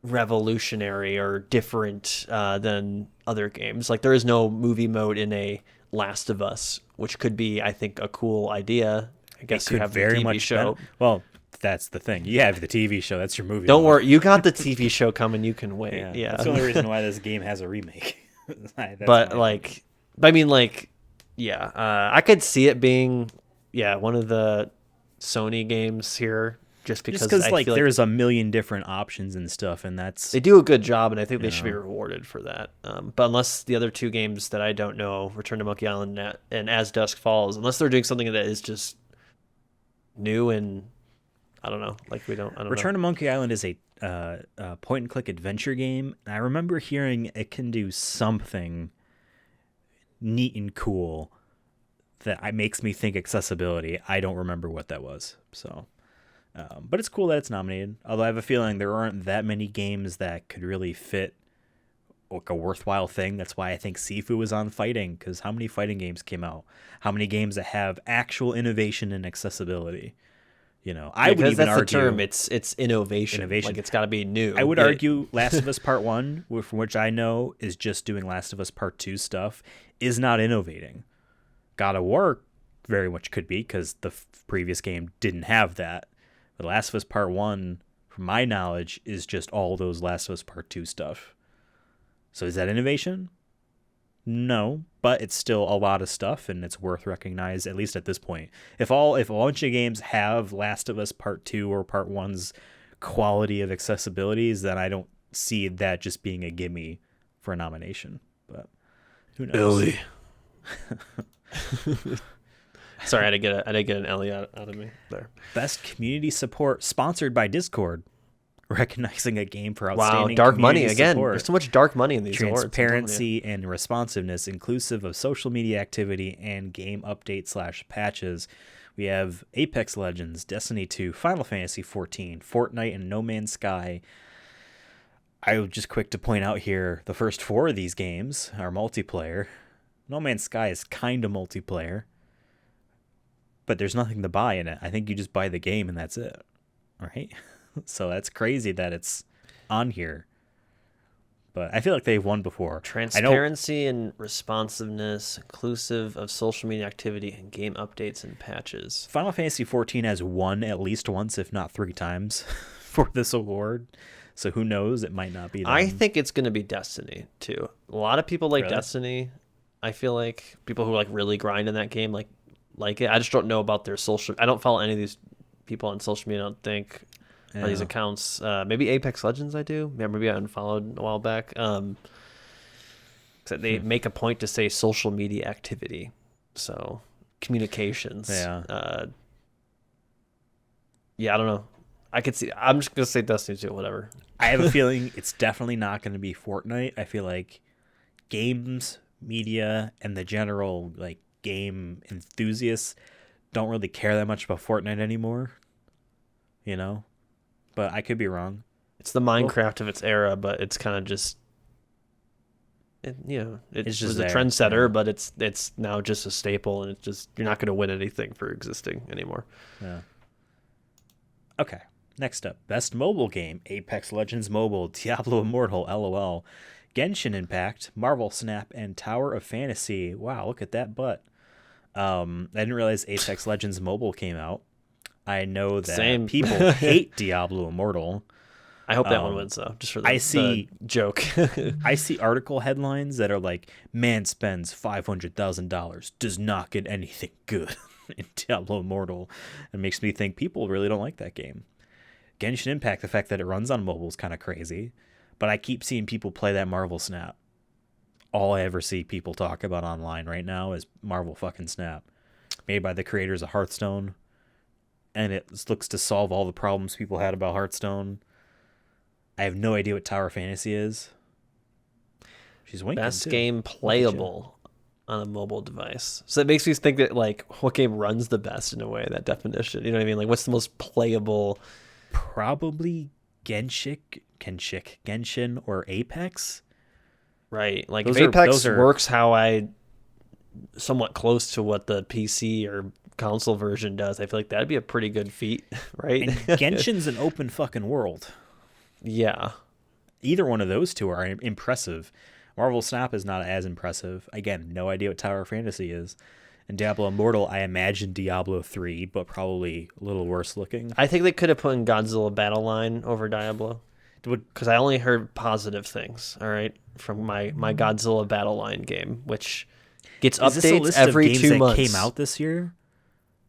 revolutionary or different than other games. Like, there is no movie mode in a Last of Us, which could be, I think, a cool idea. I guess you have the TV show. Well, that's the thing. You have the TV show. That's your movie. Don't worry. You got the TV show coming. You can wait. Yeah. That's the only reason why this game has a remake. I could see it being one of the Sony games here, just because like there's a million different options and stuff, and they do a good job, and I think they should be rewarded for that. But unless the other two games that I don't know, Return to Monkey Island and As Dusk Falls, unless they're doing something that is just new and I don't know, like Return to Monkey Island is a point and click adventure game. I remember hearing it can do something neat and cool that makes me think accessibility. I don't remember what that was. So, but it's cool that it's nominated. Although I have a feeling there aren't that many games that could really fit like a worthwhile thing. That's why I think Sifu was on fighting, because how many fighting games came out? How many games that have actual innovation and accessability? You know, I would even argue the term. It's innovation. Like, it's got to be new. I would argue Last of Us Part 1, from which I know is just doing Last of Us Part 2 stuff, is not innovating. God of War very much could be, because the previous game didn't have that. But Last of Us Part 1, from my knowledge, is just all those Last of Us Part 2 stuff. So is that innovation? No, but it's still a lot of stuff, and it's worth recognized, at least at this point. If a bunch of games have Last of Us Part 2 or Part 1's quality of accessibilities, then I don't see that just being a gimme for a nomination. But who knows? Ellie. Sorry, I did get an Ellie out of me there. Best community support, sponsored by Discord. Recognizing a game for outstanding dark money again. Support, there's so much dark money in these transparency and responsiveness, inclusive of social media activity and game updates / patches. We have Apex Legends, Destiny 2, Final Fantasy 14, Fortnite, and No Man's Sky. I was just quick to point out here, the first 4 of these games are multiplayer. No Man's Sky is kind of multiplayer, but there's nothing to buy in it. I think you just buy the game and that's it, right? So that's crazy that it's on here. But I feel like they've won before. Transparency and responsiveness, inclusive of social media activity and game updates and patches. Final Fantasy 14 has won at least once, if not 3 times, for this award. So who knows? It might not be them. I think it's going to be Destiny, too. A lot of people like Destiny. I feel like people who really grind in that game like it. I just don't know about their social. I don't follow any of these people on social media, I don't think. Are these Yeah. accounts? Maybe Apex Legends I do. Yeah, maybe I unfollowed a while back. So they Hmm. make a point to say social media activity, so communications. Yeah. Yeah, I don't know. I could see. I'm just gonna say Destiny 2, whatever. I have a feeling it's definitely not going to be Fortnite. I feel like games, media, and the general like game enthusiasts don't really care that much about Fortnite anymore, you know? But I could be wrong. It's the Well, Minecraft of its era, but it's kind of just it it's just was a there. Yeah. trendsetter, but it's now just a staple, and it's just you're not going to win anything for existing anymore. Yeah. Okay. Next up, best mobile game: Apex Legends Mobile, Diablo Immortal, LOL, Genshin Impact, Marvel Snap, and Tower of Fantasy. Wow, look at that butt. I didn't realize Apex Legends Mobile came out. I know that Same. people hate Diablo Immortal. I hope that one Um, wins though, just for I the see joke. I see article headlines that are like, "Man spends $500,000, does not get anything good in Diablo Immortal." It makes me think people really don't like that game. Genshin Impact, the fact that it runs on mobile is kind of crazy, but I keep seeing people play that Marvel Snap. All I ever see people talk about online right now is Marvel fucking Snap, made by the creators of Hearthstone, and it looks to solve all the problems people had about Hearthstone. I have no idea what Tower Fantasy is. She's winking Best too. game Look at you. playable on a mobile device. So it makes me think that like what game runs the best in a way, that definition. You know what I mean? Like what's the most playable? Probably Genshin, or Apex. Right. Like if Those Apex are works how I somewhat close to what the PC or console version does, I feel like that'd be a pretty good feat, right? and Genshin's an open fucking world. Yeah. Either one of those two are impressive. Marvel Snap is not as impressive. Again, no idea what Tower Fantasy is. And Diablo Immortal, I imagine Diablo 3, but probably a little worse looking. I think they could have put in Godzilla Battle Line over Diablo. Because I only heard positive things, all right, from my Godzilla Battle Line game, which gets Is this a updates list every of games 2 that months. came out this year?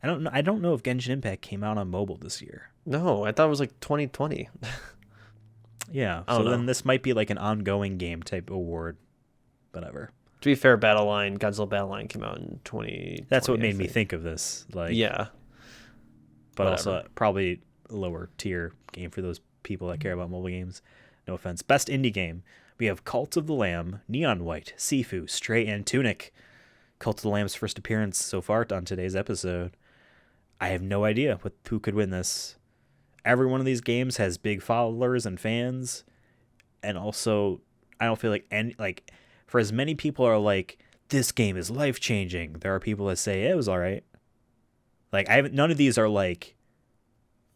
I don't know. I don't know if Genshin Impact came out on mobile this year. No, I thought it was like 2020. Yeah, I so don't then know. this might be like an ongoing game type award. Whatever. To be fair, Godzilla Battle Line came out in 2020. That's what I made me think of this. Like, Yeah, but whatever. also probably a lower tier game for those people that care about mobile games. No offense. Best indie game. We have Cult of the Lamb, Neon White, Sifu, Stray, and Tunic. Cult of the Lamb's first appearance so far on today's episode. I have no idea who could win this. Every one of these games has big followers and fans, and also I don't feel like for as many people are like this game is life changing, there are people that say it was all right. Like I haven't. None of these are like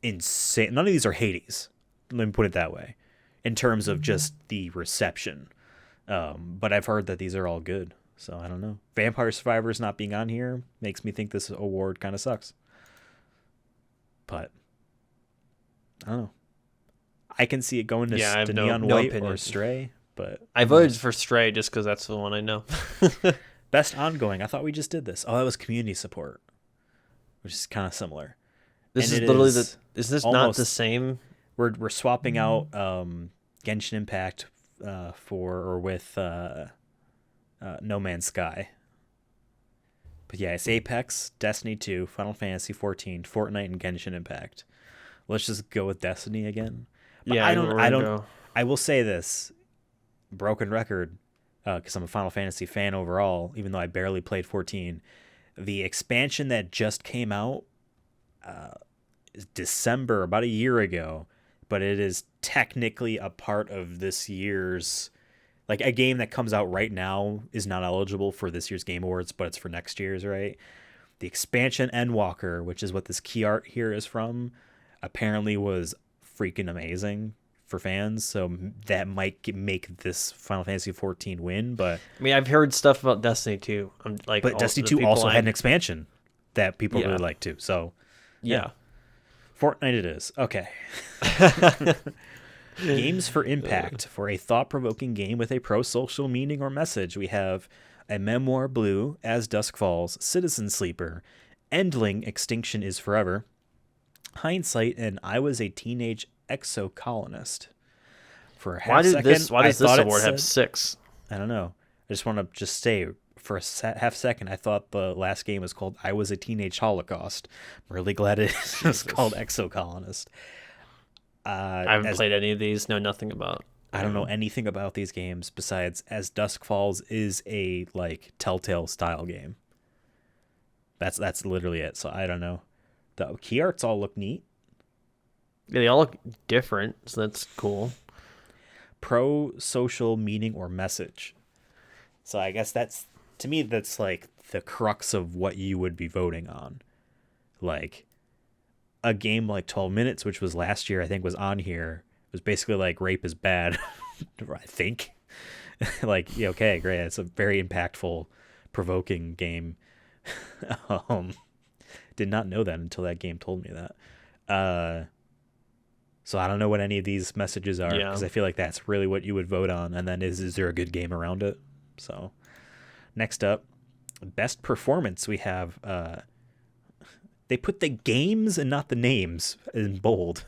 insane. None of these are Hades. Let me put it that way, in terms of just the reception. But I've heard that these are all good, so I don't know. Vampire Survivors not being on here makes me think this award kind of sucks. But I don't know. I can see it going to, Yeah, I have Neon no White opinion. or Stray, but I voted for Stray just because that's the one I know. best ongoing. I thought we just did this. Oh, that was community support, which is kind of similar. This And is it literally is Is this not almost the same? we're swapping out Genshin Impact for or with No Man's Sky. But yeah, it's Apex, Destiny 2, Final Fantasy 14, Fortnite, and Genshin Impact. Let's just go with Destiny again. But Yeah, we're I gonna don't. go. I will say this, broken record, because I'm a Final Fantasy fan overall, even though I barely played 14. The expansion that just came out is December, about a year ago, but it is technically a part of this year's. Like a game that comes out right now is not eligible for this year's Game Awards, but it's for next year's, right? The expansion Endwalker, which is what this key art here is from, apparently was freaking amazing for fans. So that might make this Final Fantasy 14 win, but I mean, I've heard stuff about Destiny 2. I'm like, all Destiny the 2 people also I- had an expansion that people Yeah. really liked too. So Yeah. Fortnite it is. Okay. Games for Impact. For a thought-provoking game with a pro-social meaning or message, we have A Memoir Blue, As Dusk Falls, Citizen Sleeper, Endling, Extinction is Forever, Hindsight, and I Was a Teenage Exocolonist. For a Why half second, why I does this thought it award have said, 6? I don't know. I just want to just say for a half second, I thought the last game was called I Was a Teenage Holocaust. I'm really glad it was called Exocolonist. I haven't played any of these. Know nothing about. I don't know anything about these games besides As Dusk Falls is a like Telltale style game. That's literally it. So I don't know. The key arts all look neat. Yeah, they all look different, so that's cool. Pro social meaning or message. So I guess to me that's like the crux of what you would be voting on. Like a game like 12 Minutes, which was last year, I think was on here, was basically like rape is bad. I think. Like, yeah, okay, great. It's a very impactful, provoking game. Did not know that until that game told me that. So I don't know what any of these messages are, because I feel like that's really what you would vote on. And then is there a good game around it? So next up, best performance, we have they put the games and not the names in bold.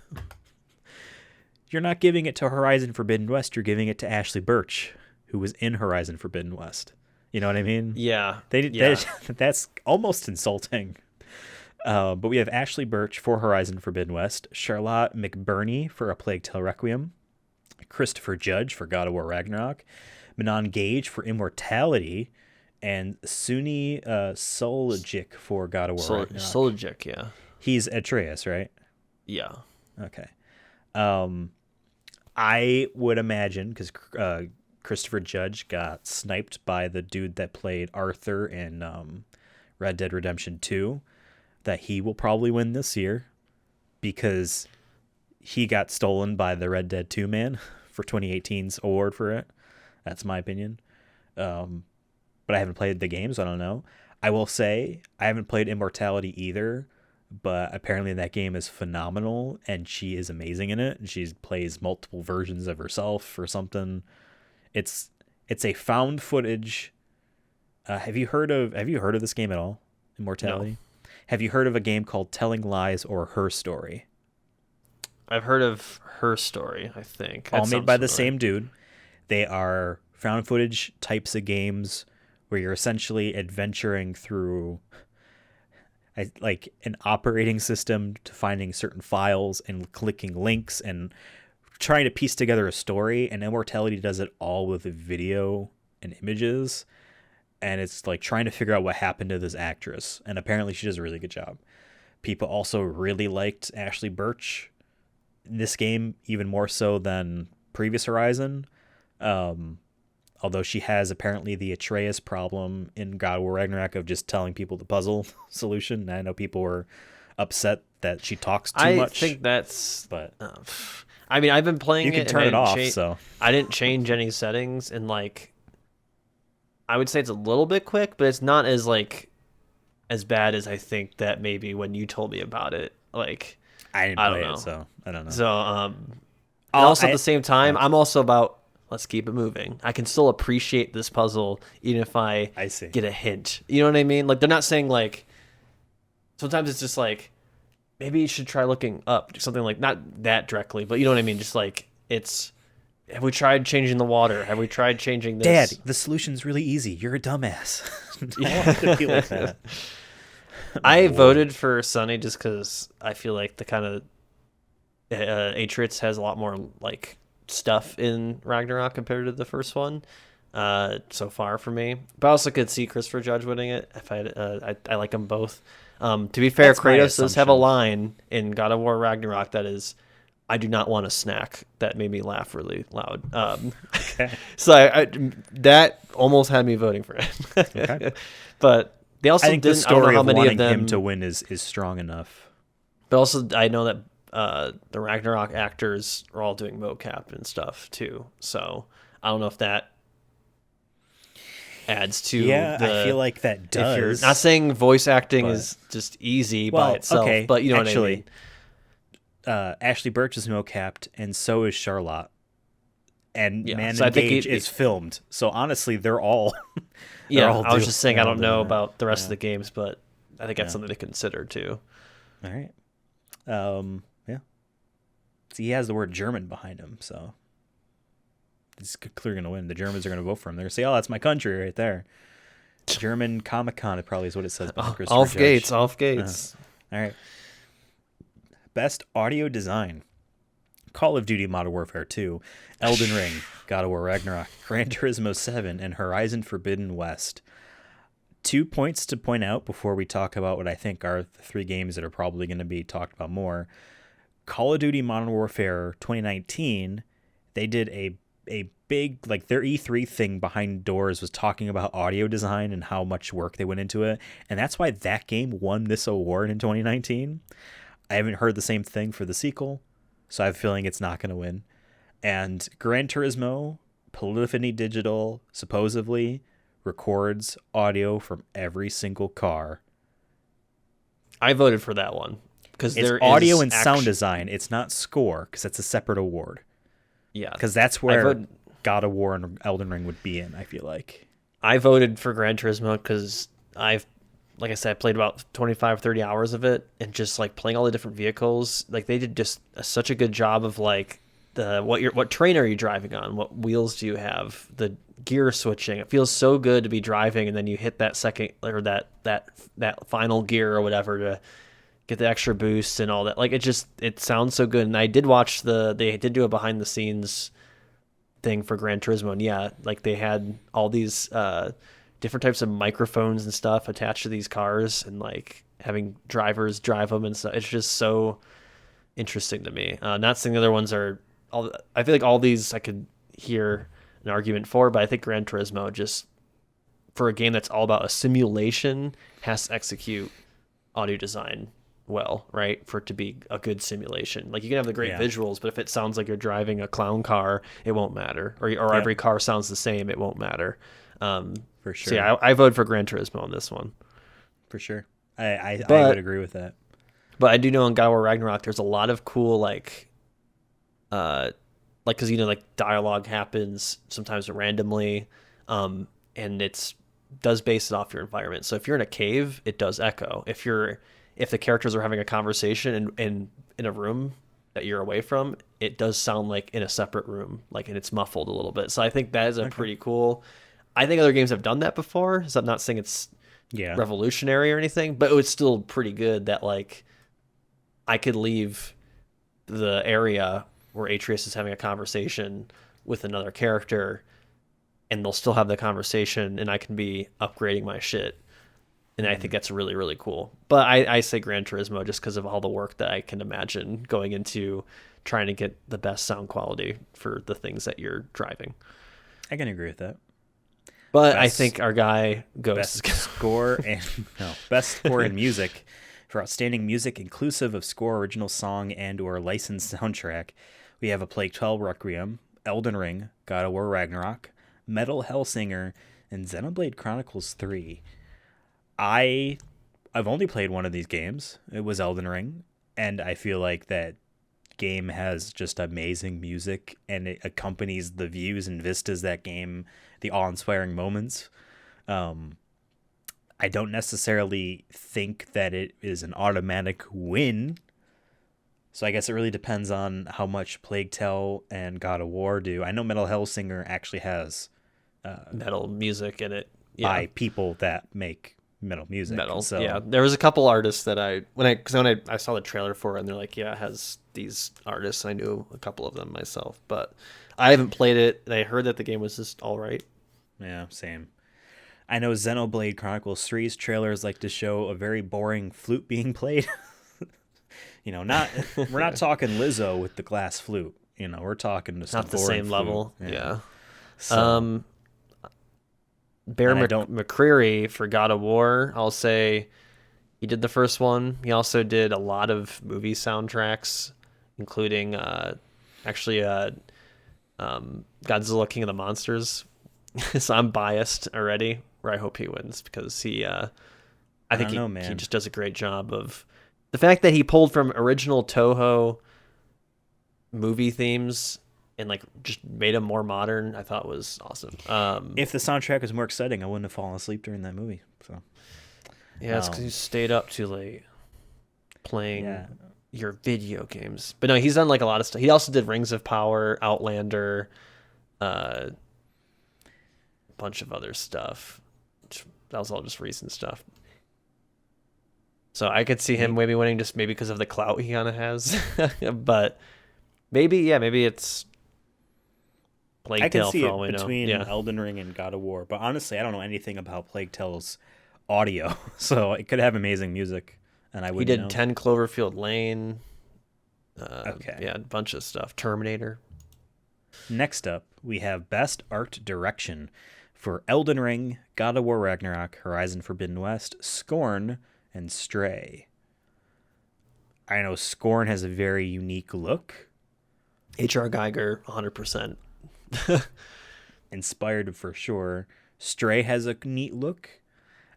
You're not giving it to Horizon Forbidden West, you're giving it to Ashley Birch, who was in Horizon Forbidden West. You know what I mean? Yeah. That's almost insulting. But we have Ashley Birch for Horizon Forbidden West, Charlotte McBurney for A Plague Tale Requiem, Christopher Judge for God of War Ragnarok, Manon Gage for Immortality, and Suni Soljic for God of War Ragnarok. Soljic, yeah. He's Atreus, right? Yeah. Okay. I would imagine, because Christopher Judge got sniped by the dude that played Arthur in Red Dead Redemption 2, that he will probably win this year because he got stolen by the Red Dead 2 man for 2018's award for it. That's my opinion. But I haven't played the game, so I don't know. I will say I haven't played Immortality either, but apparently that game is phenomenal and she is amazing in it. And she plays multiple versions of herself or something. It's a found footage. Have you heard of this game at all? Immortality? No. Have you heard of a game called Telling Lies or Her Story? I've heard of Her Story, I think. All made by the same dude. They are found footage types of games where you're essentially adventuring through like an operating system to finding certain files and clicking links and trying to piece together a story. And Immortality does it all with video and images. And it's like trying to figure out what happened to this actress. And apparently she does a really good job. People also really liked Ashley Birch in this game, even more so than previous Horizon. Although she has apparently the Atreus problem in God of War Ragnarok of just telling people the puzzle solution. And I know people were upset that she talks too much. I think that's... But I mean, I've been playing it. You can turn it off, so... I didn't change any settings, and like... I would say it's a little bit quick, but it's not as like as bad as I think that maybe when you told me about it. Like I didn't play it, so I don't know. So also at the same time, I'm also about let's keep it moving. I can still appreciate this puzzle even if I get a hint. You know what I mean? Like they're not saying like sometimes it's just like maybe you should try looking up, something like not that directly, but you know what I mean? Just like it's have we tried changing the water? Have we tried changing this? Dad, the solution's really easy. You're a dumbass. I want to be like that. I voted for Sunny just because I feel like the kind of Atreus has a lot more like stuff in Ragnarok compared to the first one so far for me. But I also could see Christopher Judge winning it. If I like them both. To be fair, That's Kratos does have a line in God of War Ragnarok that is, I do not want a snack. That made me laugh really loud. Okay. So that almost had me voting for it. Okay. But they also I think didn't. The story I don't know how of many wanting of them him to win is strong enough. But also, I know that the Ragnarok actors are all doing mocap and stuff too. So I don't know if that adds to. Yeah, I feel like that does. If you're not saying voice acting is just easy by itself, okay, but you know actually, what I mean. Ashley Birch is mocapped, and so is Charlotte. And Man so Gage is filmed. So honestly, they're all. I was just saying I don't know about the rest of the games, but I think that's something to consider too. All right. Yeah. See, he has the word German behind him, so he's clearly going to win. The Germans are going to vote for him. They're going to say, "Oh, that's my country right there." German Comic Con, it probably is what it says. Off Gates, off Gates. All right. Best audio design: Call of Duty Modern Warfare 2, Elden Ring, God of War Ragnarok, Gran Turismo 7, and Horizon Forbidden West. 2 points to point out before we talk about what I think are the 3 games that are probably going to be talked about more. Call of Duty Modern Warfare 2019, they did a big, like, their E3 thing behind doors was talking about audio design and how much work they went into it. And that's why that game won this award in 2019. I haven't heard the same thing for the sequel, so I have a feeling it's not going to win. And Gran Turismo, Polyphony Digital, supposedly records audio from every single car. I voted for that one because It's there audio is and sound design. It's not score, because that's a separate award. Yeah, Because that's where God of War and Elden Ring would be in, I feel like. I voted for Gran Turismo because like I said, I played about 25, 30 hours of it, and just like playing all the different vehicles. Like they did just such a good job of like what train are you driving on? What wheels do you have? The gear switching. It feels so good to be driving, and then you hit that second or that final gear or whatever to get the extra boost and all that. Like it sounds so good. And I did watch they did do a behind the scenes thing for Gran Turismo, and yeah, like they had all these different types of microphones and stuff attached to these cars, and like having drivers drive them and stuff. It's just so interesting to me. Not saying the other ones are all. I feel like all these I could hear an argument for, but I think Gran Turismo, just for a game that's all about a simulation, has to execute audio design well, right? For it to be a good simulation. Like you can have the great visuals, but if it sounds like you're driving a clown car, it won't matter. Or every car sounds the same, it won't matter. For sure. So yeah, I vote for Gran Turismo on this one. For sure. I would agree with that. But I do know in God of War Ragnarok, there's a lot of cool because like dialogue happens sometimes randomly, and it's does base it off your environment. So if you're in a cave, it does echo. If the characters are having a conversation in a room that you're away from, it does sound like in a separate room, like, and it's muffled a little bit. So I think that is a pretty cool. I think other games have done that before. So I'm not saying it's revolutionary or anything, but it was still pretty good that like I could leave the area where Atreus is having a conversation with another character, and they'll still have the conversation, and I can be upgrading my shit. And I think that's really, really cool. But I say Gran Turismo just because of all the work that I can imagine going into trying to get the best sound quality for the things that you're driving. I can agree with that. But I think our guy goes best score in music for outstanding music inclusive of score, original song, and or licensed soundtrack. We have A Plague 12 Requiem, Elden Ring, God of War Ragnarok, Metal Hellsinger, and Xenoblade Chronicles 3. I've only played one of these games. It was Elden Ring, and I feel like that game has just amazing music, and it accompanies the views and vistas that game, the awe-inspiring moments. I don't necessarily think that it is an automatic win, so I guess it really depends on how much Plague Tale and God of War do. I know Metal Hellsinger actually has metal music in it by people that make metal music. So yeah, there was a couple artists that when I saw the trailer for it, and they're like, yeah, it has these artists. I knew a couple of them myself, but I haven't played it, and I heard that the game was just all right. Yeah, same. I know Xenoblade Chronicles 3's trailers like to show a very boring flute being played. We're not talking Lizzo with the glass flute. We're talking just not the same flute level. Yeah. So, Bear McCreary for God of War, I'll say he did the first one. He also did a lot of movie soundtracks, including Godzilla King of the Monsters. So I'm biased already, where I hope he wins, because he just does a great job of the fact that he pulled from original Toho movie themes and like just made them more modern. I thought was awesome. If the soundtrack was more exciting, I wouldn't have fallen asleep during that movie. So yeah, it's because you stayed up too late playing your video games. But no, he's done like a lot of stuff. He also did Rings of Power, Outlander, a bunch of other stuff. That was all just recent stuff. So I could see him maybe winning just maybe because of the clout he kind of has. But maybe it's Plague I can Tale see for it all we know. between Yeah. Elden Ring and God of War, but honestly, I don't know anything about Plague Tale's audio, so it could have amazing music, and I He wouldn't did know. 10 Cloverfield Lane. Okay. Yeah, a bunch of stuff. Terminator. Next up, we have Best Art Direction for Elden Ring, God of War Ragnarok, Horizon Forbidden West, Scorn, and Stray. I know Scorn has a very unique look, H.R. Geiger, 100%. inspired for sure. Stray has a neat look.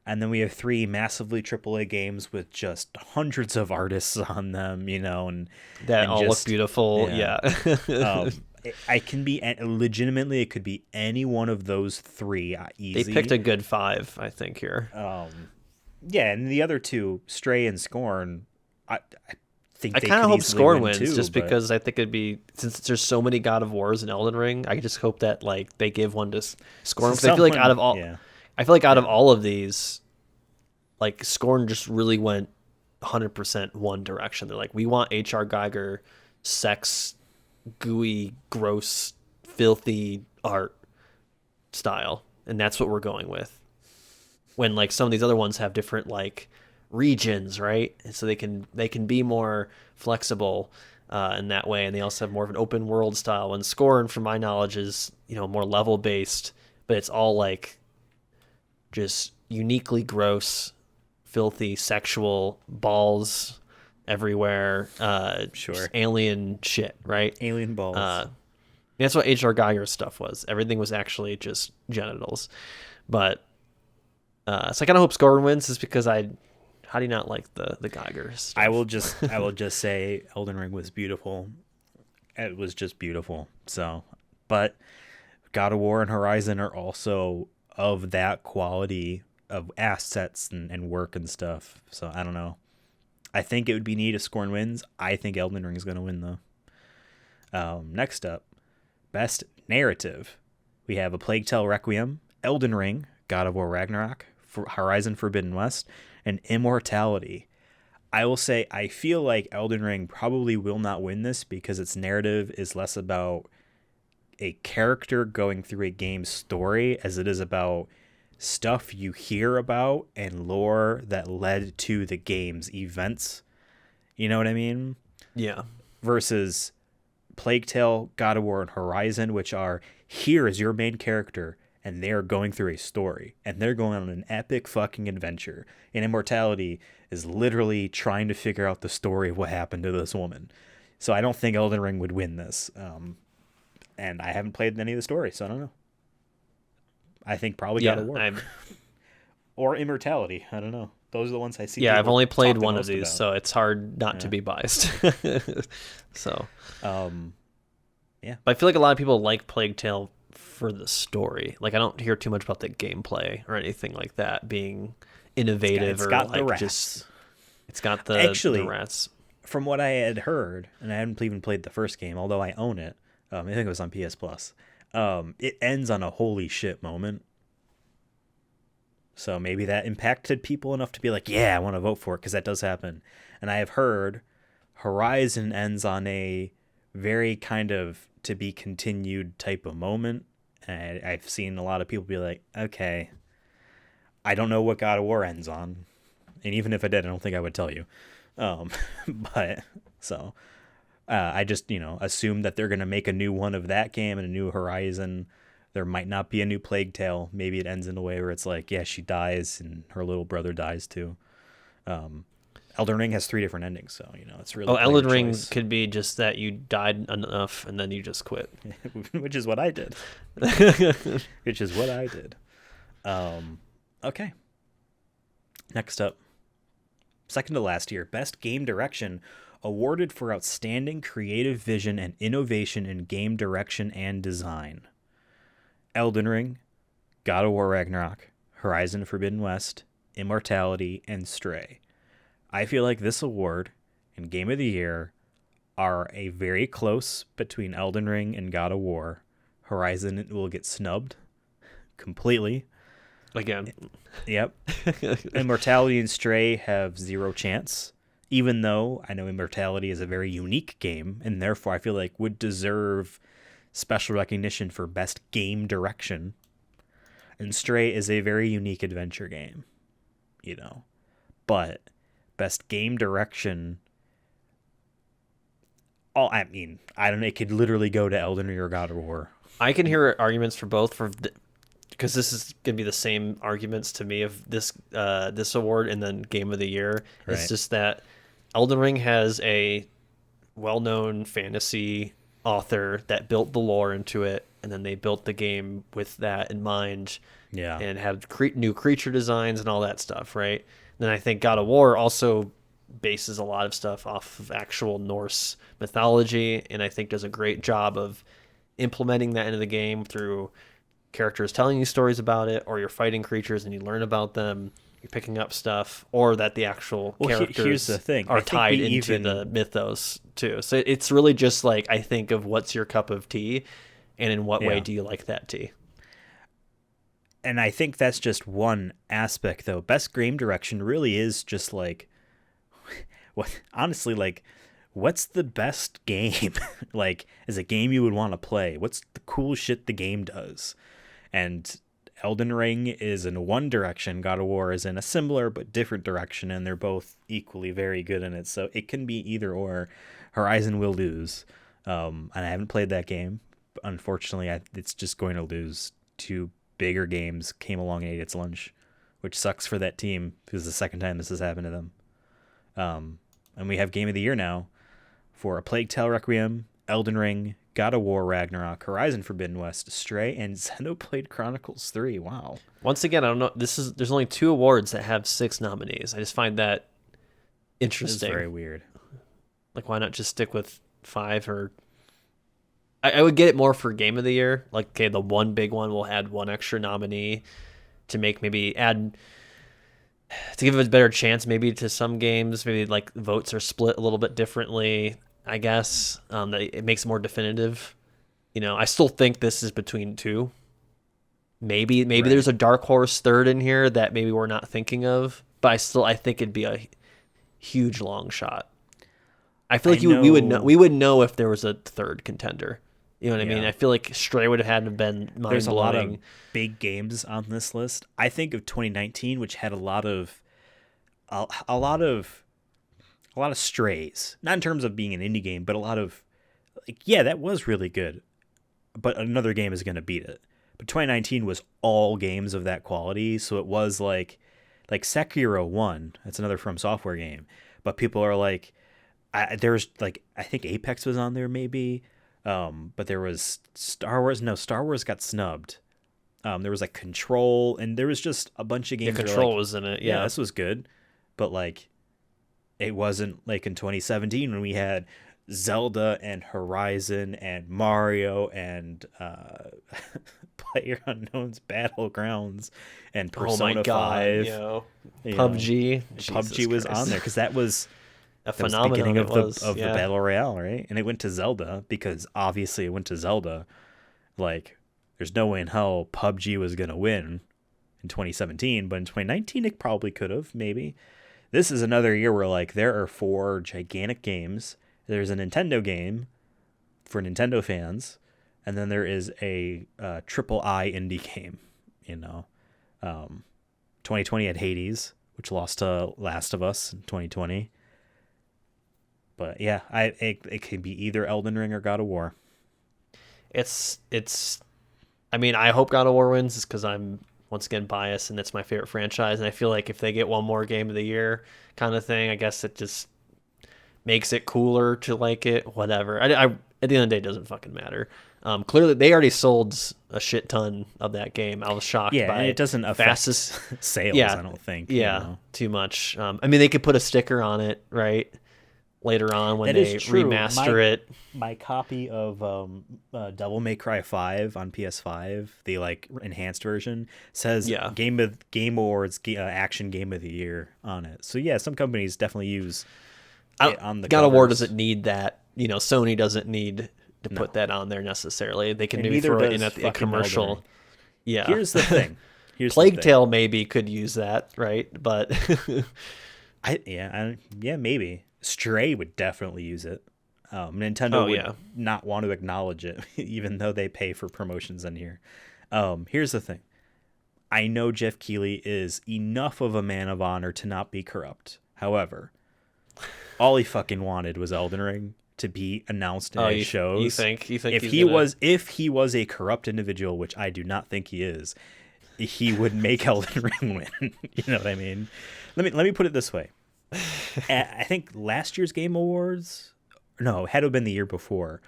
And then we have three massively AAA games with just hundreds of artists on them, That and all just, look beautiful. yeah. Yeah. I can be legitimately, it could be any one of those three They easy. picked a good 5, I think, here. Yeah, and the other two, Stray and Scorn, I think I they kind of could hope easily Scorn win wins, too, just but because I think it'd be, since there's so many God of Wars and Elden Ring. I just hope that like they give one to Scorn. Because I feel like out of all, yeah. I feel like out of all of these, like Scorn just really went 100% one direction. They're like, we want H.R. Geiger, sex, gooey, gross, filthy art style, and that's what we're going with. When like some of these other ones have different like regions, right? And so they can be more flexible in that way, and they also have more of an open world style. And Scorn, from my knowledge, is more level based, but it's all like just uniquely gross, filthy, sexual balls everywhere. Sure. Alien shit, right? Alien balls. That's what H.R. Geiger's stuff was. Everything was actually just genitals. But so I kind of hope Scorn wins, just because how do you not like the Geiger stuff? I will just say Elden Ring was beautiful. It was just beautiful. So, but God of War and Horizon are also of that quality of assets and work and stuff. So I don't know. I think it would be neat if Scorn wins. I think Elden Ring is going to win though. Next up, Best Narrative. We have A Plague Tale Requiem, Elden Ring, God of War Ragnarok, Horizon Forbidden West, and Immortality. I will say I feel like Elden Ring probably will not win this because its narrative is less about a character going through a game's story as it is about stuff you hear about and lore that led to the game's events. You know what I mean? Yeah. Versus Plague Tale, God of War, and Horizon, which are, here is your main character, and they're going through a story, and they're going on an epic fucking adventure. And Immortality is literally trying to figure out the story of what happened to this woman. So I don't think Elden Ring would win this. And I haven't played any of the story, so I don't know. I think probably God of War. Or Immortality. I don't know. Those are the ones I see. Yeah, I've only played one of these, about. so it's hard not to be biased. So, yeah. But I feel like a lot of people like Plague Tale for the story. Like, I don't hear too much about the gameplay or anything like that being innovative it's got or like the rats. just. It's got the rats. From what I had heard, and I hadn't even played the first game, although I own it. I think it was on PS Plus. It ends on a holy shit moment. So maybe that impacted people enough to be like, yeah, I want to vote for it, because that does happen. And I have heard Horizon ends on a very kind of to be continued type of moment. And I've seen a lot of people be like, okay, I don't know what God of War ends on. And even if I did, I don't think I would tell you. But so I just, assume that they're going to make a new one of that game and a new Horizon. There might not be a new Plague Tale. Maybe it ends in a way where it's like, yeah, she dies and her little brother dies too. Elden Ring has 3 different endings, so it's really. Elden Ring could be just that you died enough and then you just quit, which is what I did. Okay. Next up, second to last year, Best Game Direction, awarded for outstanding creative vision and innovation in game direction and design. Elden Ring, God of War Ragnarok, Horizon Forbidden West, Immortality, and Stray. I feel like this award and Game of the Year are a very close between Elden Ring and God of War. Horizon will get snubbed completely. Again. Yep. Immortality and Stray have zero chance, even though I know Immortality is a very unique game, and therefore I feel like would deserve special recognition for best game direction. And Stray is a very unique adventure game, But best game direction, I don't know, it could literally go to Elden Ring or God of War. I can hear arguments for both because this is gonna be the same arguments to me of this award and then Game of the Year. Right. It's just that Elden Ring has a well-known fantasy author that built the lore into it, and then they built the game with that in mind. Yeah. And have new creature designs and all that stuff, right? And then I think God of War also bases a lot of stuff off of actual Norse mythology, and I think does a great job of implementing that into the game through characters telling you stories about it, or you're fighting creatures and you learn about them, you're picking up stuff, or that the actual characters here's the thing. are tied into the mythos too. So it's really just like, I think of what's your cup of tea, and in what way do you like that tea? And I think that's just one aspect, though. Best game direction really is just like, honestly, like, what's the best game? Like, as a game you would want to play? What's the cool shit the game does? And Elden Ring is in one direction, God of War is in a similar but different direction, and they're both equally very good in it. So it can be either or. Horizon will lose. And I haven't played that game. Unfortunately, it's just going to lose to bigger games came along and ate its lunch, which sucks for that team because the second time this has happened to them. And we have Game of the Year now for A Plague Tale Requiem, Elden Ring, God of War Ragnarok, Horizon Forbidden West, Stray, and Xenoblade Chronicles 3. Wow. Once again, I don't know. There's only 2 awards that have 6 nominees. I just find that interesting. It's very weird. Like, why not just stick with 5? Or I would get it more for Game of the Year. Like, okay, the one big one will add 1 extra nominee to make to give it a better chance maybe to some games. Maybe like votes are split a little bit differently, I guess. That it makes it more definitive. I still think this is between 2. Maybe right. There's a dark horse third in here that maybe we're not thinking of, but I think it'd be a huge long shot. I feel like we would know if there was a third contender. You know what I mean? I feel like Stray would have had to been mind-blowing. There's a lot of big games on this list. I think of 2019, which had a lot of strays. Not in terms of being an indie game, but a lot of that was really good. But another game is going to beat it. But 2019 was all games of that quality, so it was like Sekiro won. That's another From Software game. But people are like, I think Apex was on there maybe. But there was Star Wars. No, Star Wars got snubbed. There was like Control, and there was just a bunch of games. Yeah, Control was in it. Yeah, this was good, but it wasn't like in 2017 when we had Zelda and Horizon and Mario and PlayerUnknown's Battlegrounds and Persona 5. PUBG. PUBG was on there because that was a phenomenon of the Battle Royale, right? And it went to Zelda because obviously it went to Zelda. Like, there's no way in hell PUBG was going to win in 2017, but in 2019 it probably could have, maybe. This is another year where there are 4 gigantic games. There's a Nintendo game for Nintendo fans, and then there is a triple I indie game. 2020 had Hades, which lost to Last of Us in 2020. But yeah, it could be either Elden Ring or God of War. I hope God of War wins, just because I'm once again biased and it's my favorite franchise, and I feel like if they get one more Game of the Year kind of thing, I guess it just makes it cooler to like it. Whatever. I at the end of the day, it doesn't fucking matter. Clearly, they already sold a shit ton of that game. I was shocked. Yeah, by and it doesn't affect sales. Yeah, I don't think. Yeah, too much. They could put a sticker on it, right? Later on when they remaster it. My copy of Devil May Cry 5 on PS5, the enhanced version, says Game Awards Action Game of the Year on it. So yeah, some companies definitely use it on the God of War covers. doesn't need that. Sony doesn't need to put that on there necessarily. They can And maybe neither throw it in does at a fucking commercial. Elden Ring. Yeah. Here's the thing. Plague Tale maybe could use that, right? But maybe Stray would definitely use it. Nintendo would not want to acknowledge it, even though they pay for promotions in here. Here's the thing. I know Jeff Keighley is enough of a man of honor to not be corrupt. However, all he fucking wanted was Elden Ring to be announced in his shows. You think if he was a corrupt individual, which I do not think he is, he would make Elden Ring win. You know what I mean? Let me put it this way. I think last year's Game Awards, no, it had to have been the year before,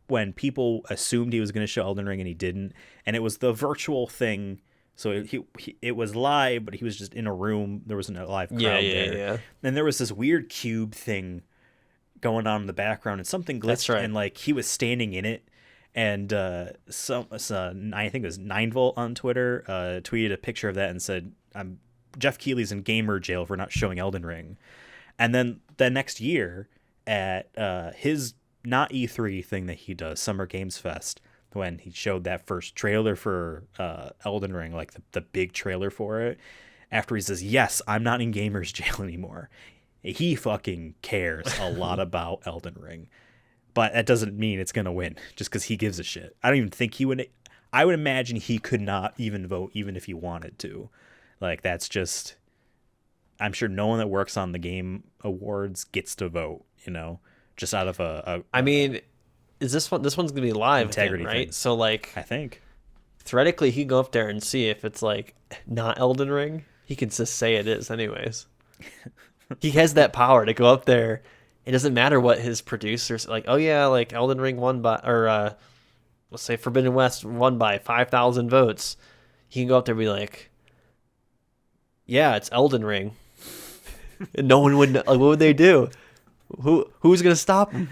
when people assumed he was going to show Elden Ring and he didn't, and it was the virtual thing. So it was live, but he was just in a room. There wasn't a live crowd there. Yeah. And there was this weird cube thing going on in the background, and something glitched. That's right. And like he was standing in it, and I think it was 9volt on Twitter tweeted a picture of that and said, Jeff Keighley's in gamer jail for not showing Elden Ring. And then the next year at his not E3 thing that he does, Summer Games Fest, when he showed that first trailer for Elden Ring, like the big trailer for it, after he says, yes, I'm not in gamer's jail anymore. He fucking cares a lot about Elden Ring. But that doesn't mean it's going to win just because he gives a shit. I don't even think he would. I would imagine he could not even vote even if he wanted to. Like, that's just, I'm sure no one that works on the Game Awards gets to vote, just out of I mean, is this one's going to be live integrity again, right? Thing. So, like, I think theoretically he can go up there and see if it's, like, not Elden Ring. He can just say it is anyways. He has that power to go up there. It doesn't matter what his producers, like, oh yeah, like Elden Ring won by, or let's say Forbidden West won by 5,000 votes. He can go up there and be like, yeah, it's Elden Ring. And no one would know. Like, what would they do? Who's gonna stop him?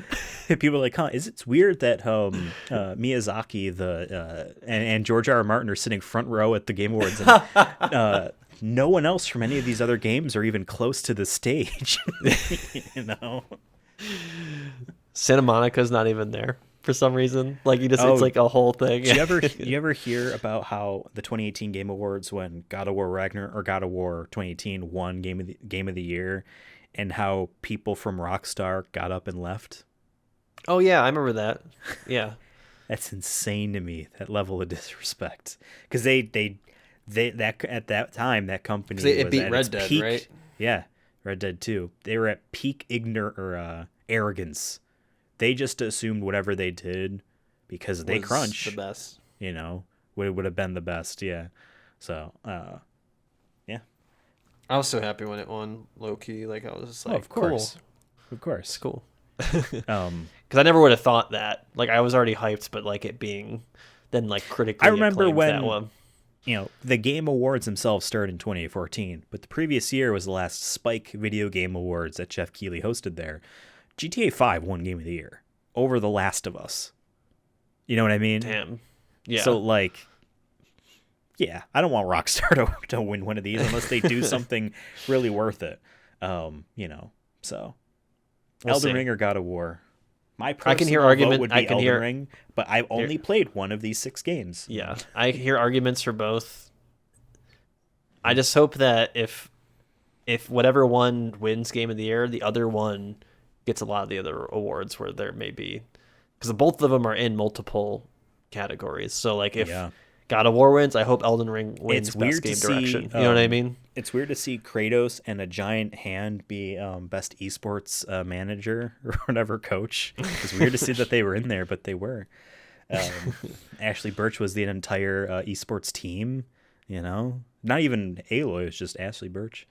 People are like, it's weird that Miyazaki and George R.R. Martin are sitting front row at the Game Awards, and no one else from any of these other games are even close to the stage. Santa Monica's not even there for some reason. Like, it's like a whole thing. You ever hear about how the 2018 Game Awards, when God of War Ragnarok or God of War 2018 won Game of the Year, and how people from Rockstar got up and left? Oh yeah, I remember that. Yeah. That's insane to me, that level of disrespect. Because they at that time, that company it was beat at Red its Dead, peak, right? Yeah, Red Dead 2. They were at peak arrogance. They just assumed whatever they did because they crunch. The best. Would have been the best, yeah. So, yeah. I was so happy when it won, low key. Like, I was just like, of course. Cool. Of course. It's cool. Because I never would have thought that. Like, I was already hyped, but like it being then like critically. I remember when that one. The Game Awards themselves started in 2014, but the previous year was the last Spike Video Game Awards that Jeff Keighley hosted there. GTA 5 won Game of the Year over The Last of Us. You know what I mean? Damn. Yeah. So, like, yeah, I don't want Rockstar to win one of these unless they do something really worth it. So We'll Elden see. Ring or God of War. My I can hear personal argument. vote would be I can Elden hear Ring, but I've only played one of these 6 games. Yeah, I hear arguments for both. I just hope that if whatever one wins Game of the Year, the other one gets a lot of the other awards where there may be, because both of them are in multiple categories. So like if God of War wins, I hope Elden Ring wins It's best weird game to direction. see, You know what I mean? It's weird to see Kratos and a giant hand be best esports manager or whatever coach. It's weird to see that they were in there, but they were. Ashley Birch was the entire esports team. Not even Aloy, it's just Ashley Birch.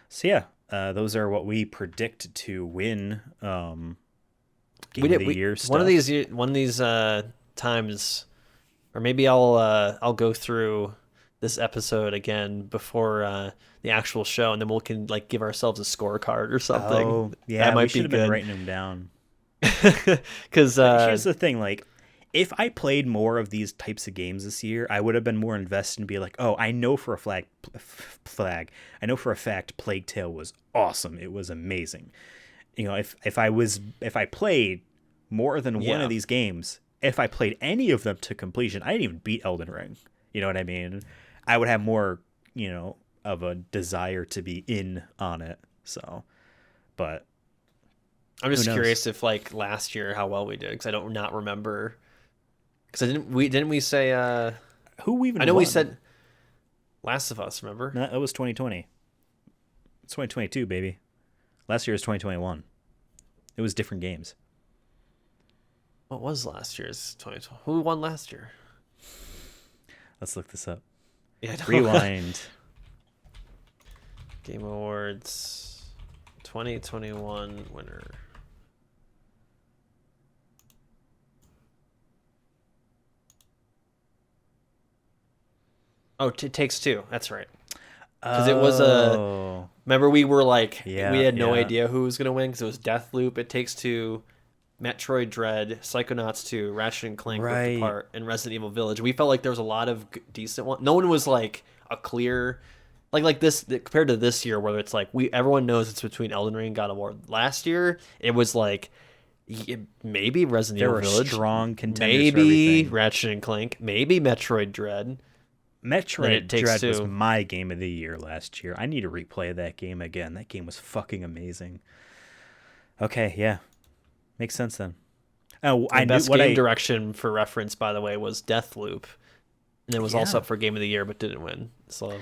So yeah, those are what we predict to win Game of the Year stuff. One of these times, or maybe I'll go through this episode again before the actual show, and then we can like give ourselves a scorecard or something. Oh yeah, that might we should be have good. been writing them down. Because here's the thing, like, if I played more of these types of games this year, I would have been more invested and be like, oh, I know for a fact Plague Tale was awesome. It was amazing. you know, if I played more than one Yeah. of these games, if I played any of them to completion, I didn't even beat Elden Ring. You know what I mean? I would have more, you know, of a desire to be in on it. So, but I'm who just knows? curious if like last year how well we did because I don't not remember. Because didn't we say Who I even know we won? said Last of Us, remember? No, that was 2020. It's 2022, baby. Last year was 2021. It was different games. What was last year's 2020? Who won last year? Let's look this up. Yeah, I don't Rewind. Game Awards 2021 winner. Oh, it Takes Two. That's right. Because it was a. Oh, Remember, we were like, we yeah, had no yeah. idea who was going to win because it was Deathloop, It Takes Two, Metroid Dread, Psychonauts 2, Ratchet and Clank Rift Right. Apart, and Resident Evil Village. We felt like there was a lot of decent ones. No one was like a clear. Like this compared to this year where it's like everyone knows it's between Elden Ring and God of War. Last year it was like maybe Resident There Evil were Village, strong contenders for maybe everything. Ratchet and Clank, maybe Metroid Dread. Then It Metroid Takes Dread was Two. my game of the year last year. I need to replay that game again. That game was fucking amazing. Okay, yeah. Makes sense then. Oh, The I knew best what game I direction for reference, by the way, was Deathloop, and it was also yeah. up for Game of the Year but didn't win. So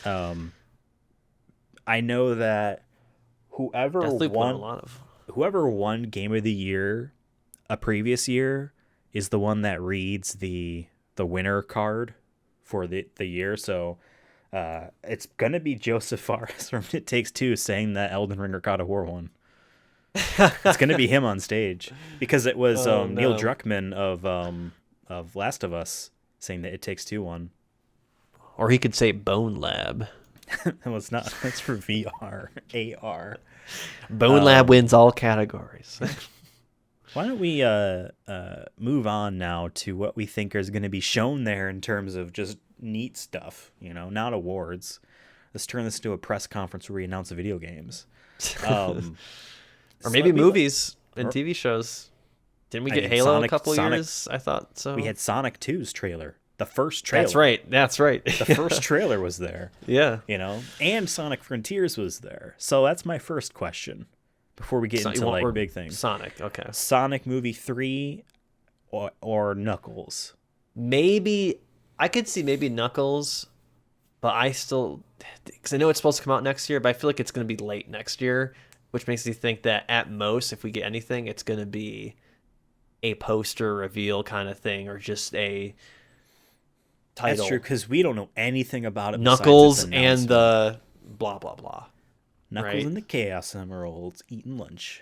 Um I know that whoever Deathloop won a won lot of. whoever won game of the year a previous year is the one that reads the winner card for the year. So it's gonna be Joseph Fares from It Takes Two saying that Elden Ring or God of War won. It's gonna be him on stage because it was Oh Neil no! Druckmann of Last of Us saying that It Takes Two won. Or he could say Bone Lab. Well, it's not. That's for VR, AR. Bone Lab wins all categories. Why don't we move on now to what we think is going to be shown there in terms of just neat stuff, you know, not awards. Let's turn this into a press conference where we announce the video games. Um, Or so maybe let me- movies and or- TV shows. Didn't we I get mean, Halo Sonic- a couple Sonic- years? I thought so. We had Sonic 2's trailer. The first trailer. That's right. That's right. The first trailer was there, yeah. you know, and Sonic Frontiers was there. So that's my first question before we get So- into or like big things. Sonic. Okay. Sonic movie 3 or Knuckles. Maybe I could see maybe Knuckles, but I still because I know it's supposed to come out next year, but I feel like it's going to be late next year, which makes me think that at most, if we get anything, it's going to be a poster reveal kind of thing or just a title. That's true because we don't know anything about it. Knuckles besides its and announcement. the blah blah blah. Knuckles right? and the Chaos Emeralds eating lunch.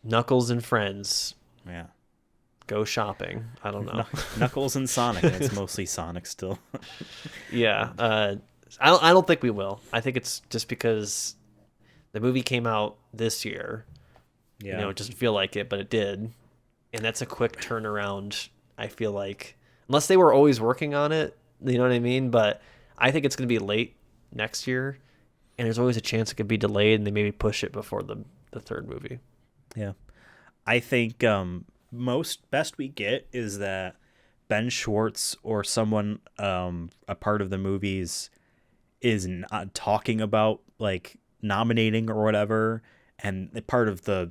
Knuckles and friends Yeah. go shopping. I don't know. Knuckles and Sonic. And it's mostly Sonic still. Yeah. I don't think we will. I think it's just because the movie came out this year. Yeah. You know, it doesn't feel like it, but it did. And that's a quick turnaround, I feel like. Unless they were always working on it, you know what I mean? But I think it's going to be late next year. And there's always a chance it could be delayed and they maybe push it before the third movie. Yeah. I think most best we get is that Ben Schwartz or someone a part of the movies is not talking about like nominating or whatever, and the part of the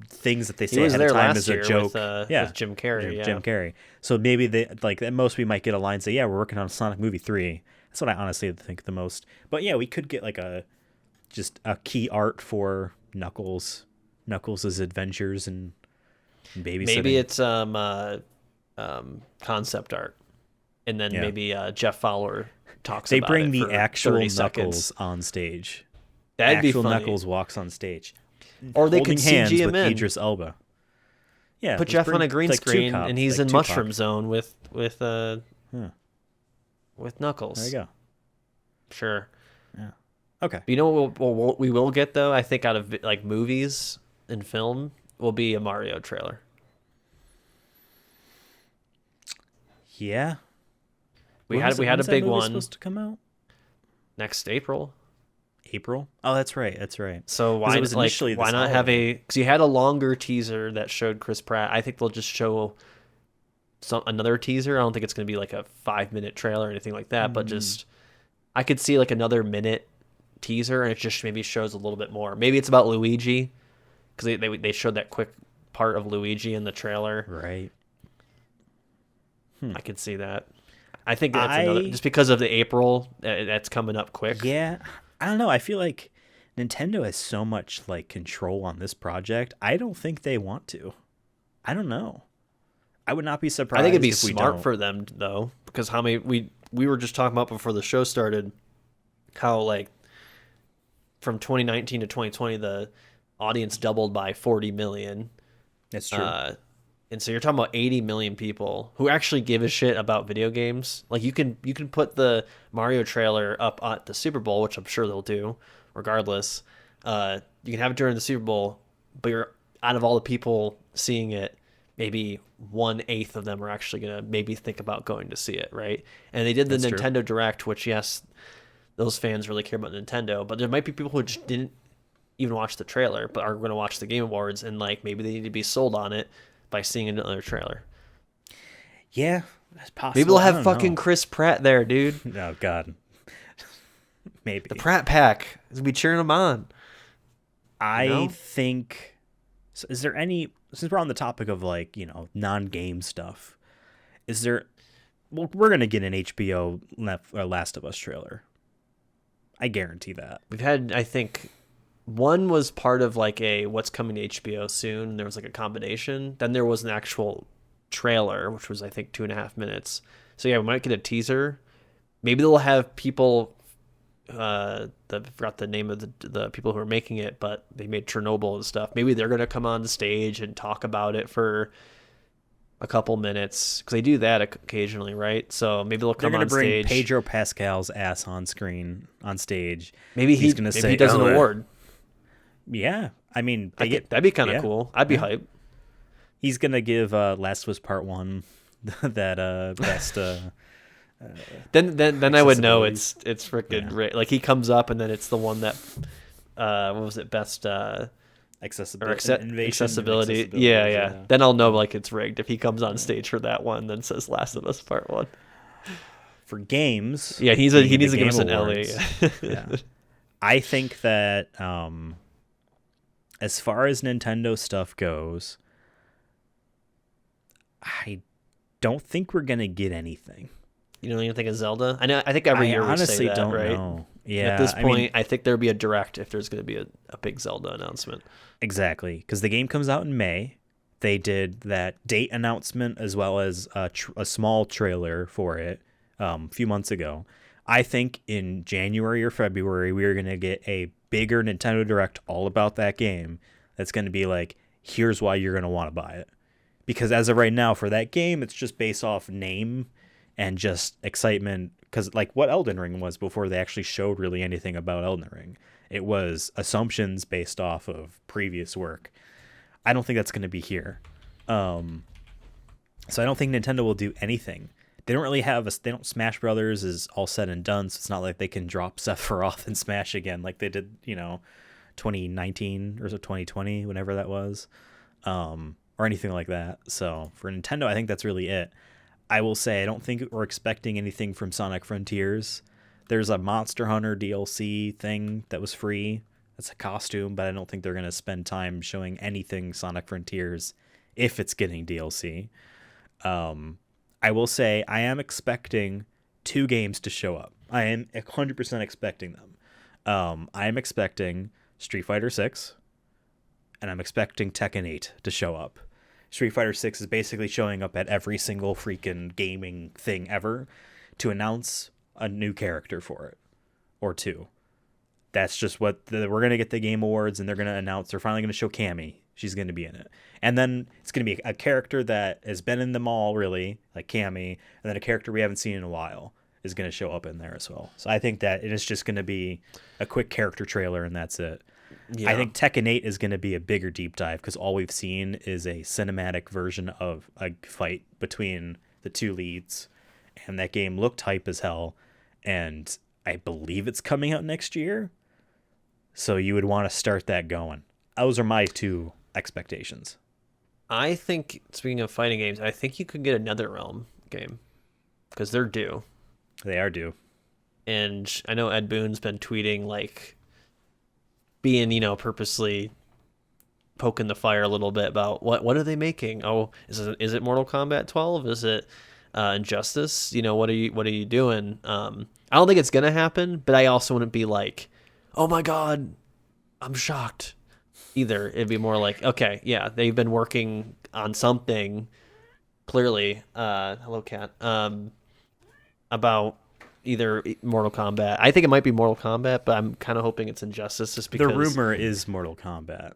things that they He say was ahead there of time last is a year joke. with Jim Carrey. Jim, Yeah. Jim Carrey. So maybe they like at most we might get a line say, "Yeah, we're working on Sonic movie 3." That's what I honestly think the most. But yeah, we could get like just a key art for Knuckles' adventures and babysitting. Maybe it's concept art. And then Yeah. maybe Jeff Fowler talks they about bring it the for actual 30 Knuckles seconds. on stage. That'd be Actual funny. Knuckles walks on stage. Or they holding could hands CG him with in. Idris Elba. Yeah, Put let's Jeff bring, on a green like, screen Tupac, and he's like in Tupac. Mushroom Zone with Huh. Knuckles. There you go. Sure. Yeah. Okay. You know what we will get though? I think out of like movies and film will be a Mario trailer. Yeah. We had a When's that big movie one supposed to come out? next April. April. Oh, that's right. That's right. So 'Cause why it was like initially why this not have holiday. because you had a longer teaser that showed Chris Pratt. I think they'll just show another teaser. I don't think it's going to be like a 5 minute trailer or anything like that, but Mm, just I could see like another minute teaser and it just maybe shows a little bit more. Maybe it's about Luigi because they showed that quick part of Luigi in the trailer. right. I could see that. I think that's another I just because of the April that's coming up quick. Yeah, I don't know. I feel like Nintendo has so much like control on this project. I don't think they want to. I don't know. I would not be I think it'd be surprised if we smart don't. for them though, because how many we were just talking about before the show started, how like from 2019 to 2020 the audience doubled by 40 million. That's true. Uh, and so you're talking about 80 million people who actually give a shit about video games. Like you can put the Mario trailer up at the Super Bowl, which I'm sure they'll do, regardless. You can have it during the Super Bowl, but you're out of all the people seeing it, maybe 1/8 of them are actually gonna maybe think about going to see it, right? And they did the That's true. Nintendo Direct, which yes, those fans really care about Nintendo, but there might be people who just didn't even watch the trailer, but are going to watch the Game Awards, and like maybe they need to be sold on it by seeing another trailer. Yeah, that's Maybe possible. they'll I have don't fucking know. Chris Pratt there, dude. Oh God, maybe. The Pratt Pack is gonna be cheering him on. You I know, think. So is there any? Since we're on the topic of like non-game stuff, is there? Well, we're gonna get an HBO Last of Us trailer. I guarantee that. we've had I think one was part of like a what's coming to HBO soon. There was like a combination. Then there was an actual trailer, which was I think 2.5 minutes. So yeah, we might get a teaser. Maybe they'll have people. I forgot the name of the people who are making it, but they made Chernobyl and stuff. Maybe they're gonna come on the stage and talk about it for a couple minutes because they do that occasionally, right? So maybe they'll They're come gonna on bring stage. Pedro Pascal's ass on stage. Maybe He's gonna he say, does an "Oh, award. yeah." I mean, I they think get that'd be kind of yeah, cool. I'd be yeah. hyped. He's gonna give Last of Us Part One that best Then I would know accessibilities. it's freaking Yeah, like he comes up and then it's the one that what was it best or accessibility, innovation, and accessibility. Yeah, accessibilities. yeah. Yeah, Then I'll know like it's rigged if he comes on stage for that one then says Last of Us Part 1. for games, Yeah, he being the needs to give Game us an Ellie. Awards. Yeah, I think that as far as Nintendo stuff goes, I don't think we're gonna get anything. You don't even think of Zelda? I think every I year we say honestly that, don't right? know. And at Yeah, this I mean, point, I think there'll be a direct if there's going to be a big Zelda announcement. exactly, because the game comes out in May. They did that date announcement as well as a small trailer for it a few months ago. I think in January or February we are gonna get a bigger Nintendo Direct all about that game. That's gonna be like, here's why you're gonna want to buy it. Because as of right now, for that game, it's just based off name and just excitement. Because like what Elden Ring was before they actually showed really anything about Elden Ring, it was assumptions based off of previous work. I don't think that's going to be here. So I don't think Nintendo will do anything. They don't really have they don't Smash Brothers is all said and done, so it's not like they can drop Sephiroth and Smash again like they did, 2019 or so 2020, whenever that was, or anything like that. So for Nintendo, I think that's really it. I will say I don't think we're expecting anything from Sonic Frontiers. There's a Monster Hunter DLC thing that was free. That's a costume, but I don't think they're going to spend time showing anything Sonic Frontiers if it's getting DLC. I will say I am expecting two games to show up. I am 100% expecting them. I am expecting Street Fighter 6, and I'm expecting Tekken 8 to show up. Street Fighter 6 is basically showing up at every single freaking gaming thing ever to announce a new character for it, or two. That's just what we're going to get the Game Awards, and they're going to announce they're finally going to show Cammy. She's going to be in it. And then it's going to be a character that has been in them all, really, like Cammy, and then a character we haven't seen in a while is going to show up in there as well. So I think that it is just going to be a quick character trailer, and that's it. Yeah. I think Tekken 8 is going to be a bigger deep dive because all we've seen is a cinematic version of a fight between the two leads, and that game looked hype as hell, and I believe it's coming out next year. So you would want to start that going. Those are my two expectations. I think, speaking of fighting games, I think you could get a NetherRealm game because they're due. They are due. And I know Ed Boon's been tweeting, like, being, purposely poking the fire a little bit about what are they making? Oh, is it Mortal Kombat 12? Is it Injustice? What are you doing? I don't think it's gonna happen, but I also wouldn't be like, oh my god, I'm shocked either. It'd be more like, okay, yeah, they've been working on something clearly. Hello, cat. About either Mortal Kombat. I think it might be Mortal Kombat, but I'm kind of hoping it's Injustice just because the rumor is Mortal Kombat.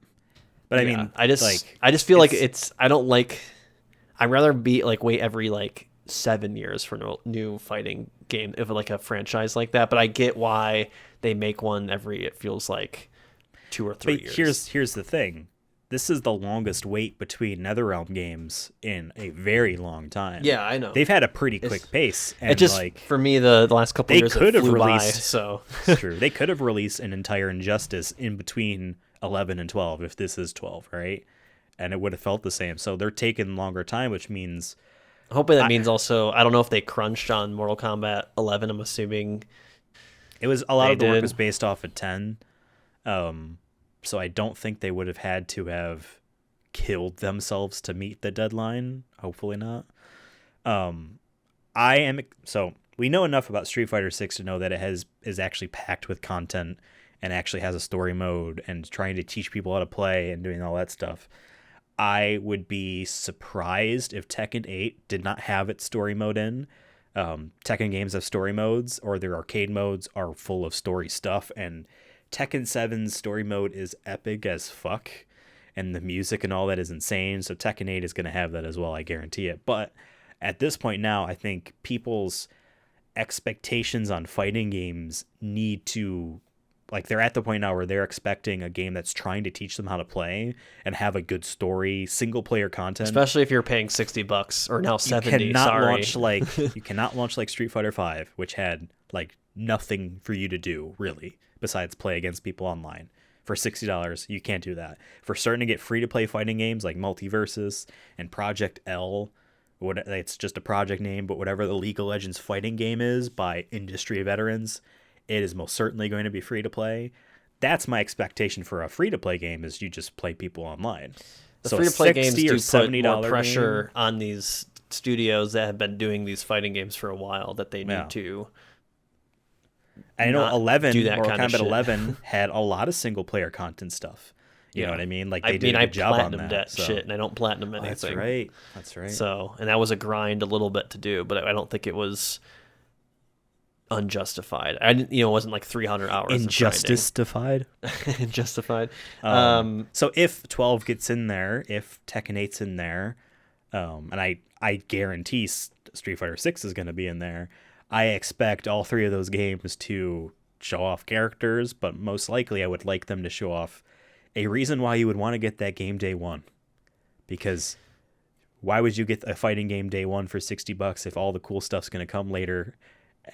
But I mean, I just feel like I'd rather be like wait every like 7 years for no new fighting game if like a franchise like that. But I get why they make one every, it feels like 2 or 3 years. Here's the thing. This is the longest wait between NetherRealm games in a very long time. Yeah, I know. They've had a pretty quick pace. And it just, for me, the last couple of years could have flew released. By, so It's true. They could have released an entire Injustice in between 11 and 12 if this is 12, right? And it would have felt the same. So they're taking longer time, which means... Hopefully that means also, I don't know if they crunched on Mortal Kombat 11. I'm assuming it was a lot of the work was based off of 10. So I don't think they would have had to have killed themselves to meet the deadline. Hopefully not. So we know enough about Street Fighter 6 to know that it is actually packed with content and actually has a story mode and trying to teach people how to play and doing all that stuff. I would be surprised if Tekken 8 did not have its story mode in. Tekken games have story modes, or their arcade modes are full of story stuff, and Tekken 7's story mode is epic as fuck, and the music and all that is insane, so Tekken 8 is going to have that as well, I guarantee it. But at this point now, I think people's expectations on fighting games need to... Like, they're at the point now where they're expecting a game that's trying to teach them how to play and have a good story, single-player content. Especially if you're paying $60 or now $70. You cannot launch like Street Fighter 5, which had like nothing for you to do really besides play against people online. For $60, you can't do that. For starting to get free-to-play fighting games like Multiversus and Project L, it's just a project name, but whatever the League of Legends fighting game is by industry veterans, it is most certainly going to be free to play. That's my expectation for a free to play game, is you just play people online. The free to play games do put more pressure on these studios that have been doing these fighting games for a while, that they need to. I know 11 or Combat 11 had a lot of single player content stuff. You know what I mean? Like they did a good job on that. Shit, and I don't platinum anything. That's right. So, and that was a grind a little bit to do, but I don't think it was unjustified. I didn't, it wasn't like 300 hours. Injustified. Injustified. So if 12 gets in there, if Tekken 8's in there, and I guarantee Street Fighter 6 is going to be in there, I expect all three of those games to show off characters, but most likely I would like them to show off a reason why you would want to get that game day one. Because why would you get a fighting game day one for $60 if all the cool stuff's going to come later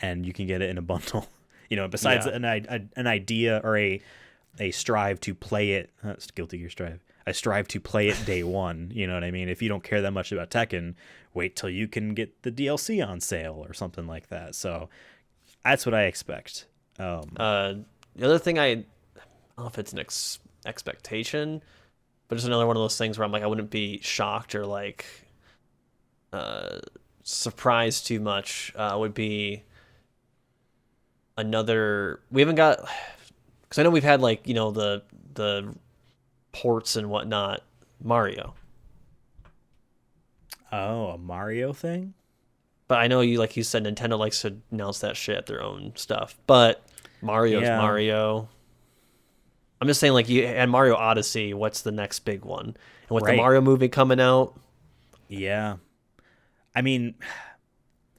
and you can get it in a bundle? Besides an idea or a strive to play it. It's Guilty Gear Strive. I strive to play it day one. You know what I mean? If you don't care that much about Tekken, wait till you can get the DLC on sale or something like that. So that's what I expect. The other thing, I don't know if it's an expectation, but it's another one of those things where I'm like, I wouldn't be shocked or like surprised too much. Would be another... We haven't got... Because I know we've had like, the ports and whatnot. Mario. Oh, a Mario thing? But I know like you said, Nintendo likes to announce that shit at their own stuff. But Mario's Mario. I'm just saying, like, you had Mario Odyssey. What's the next big one? And with the Mario movie coming out. Yeah. I mean...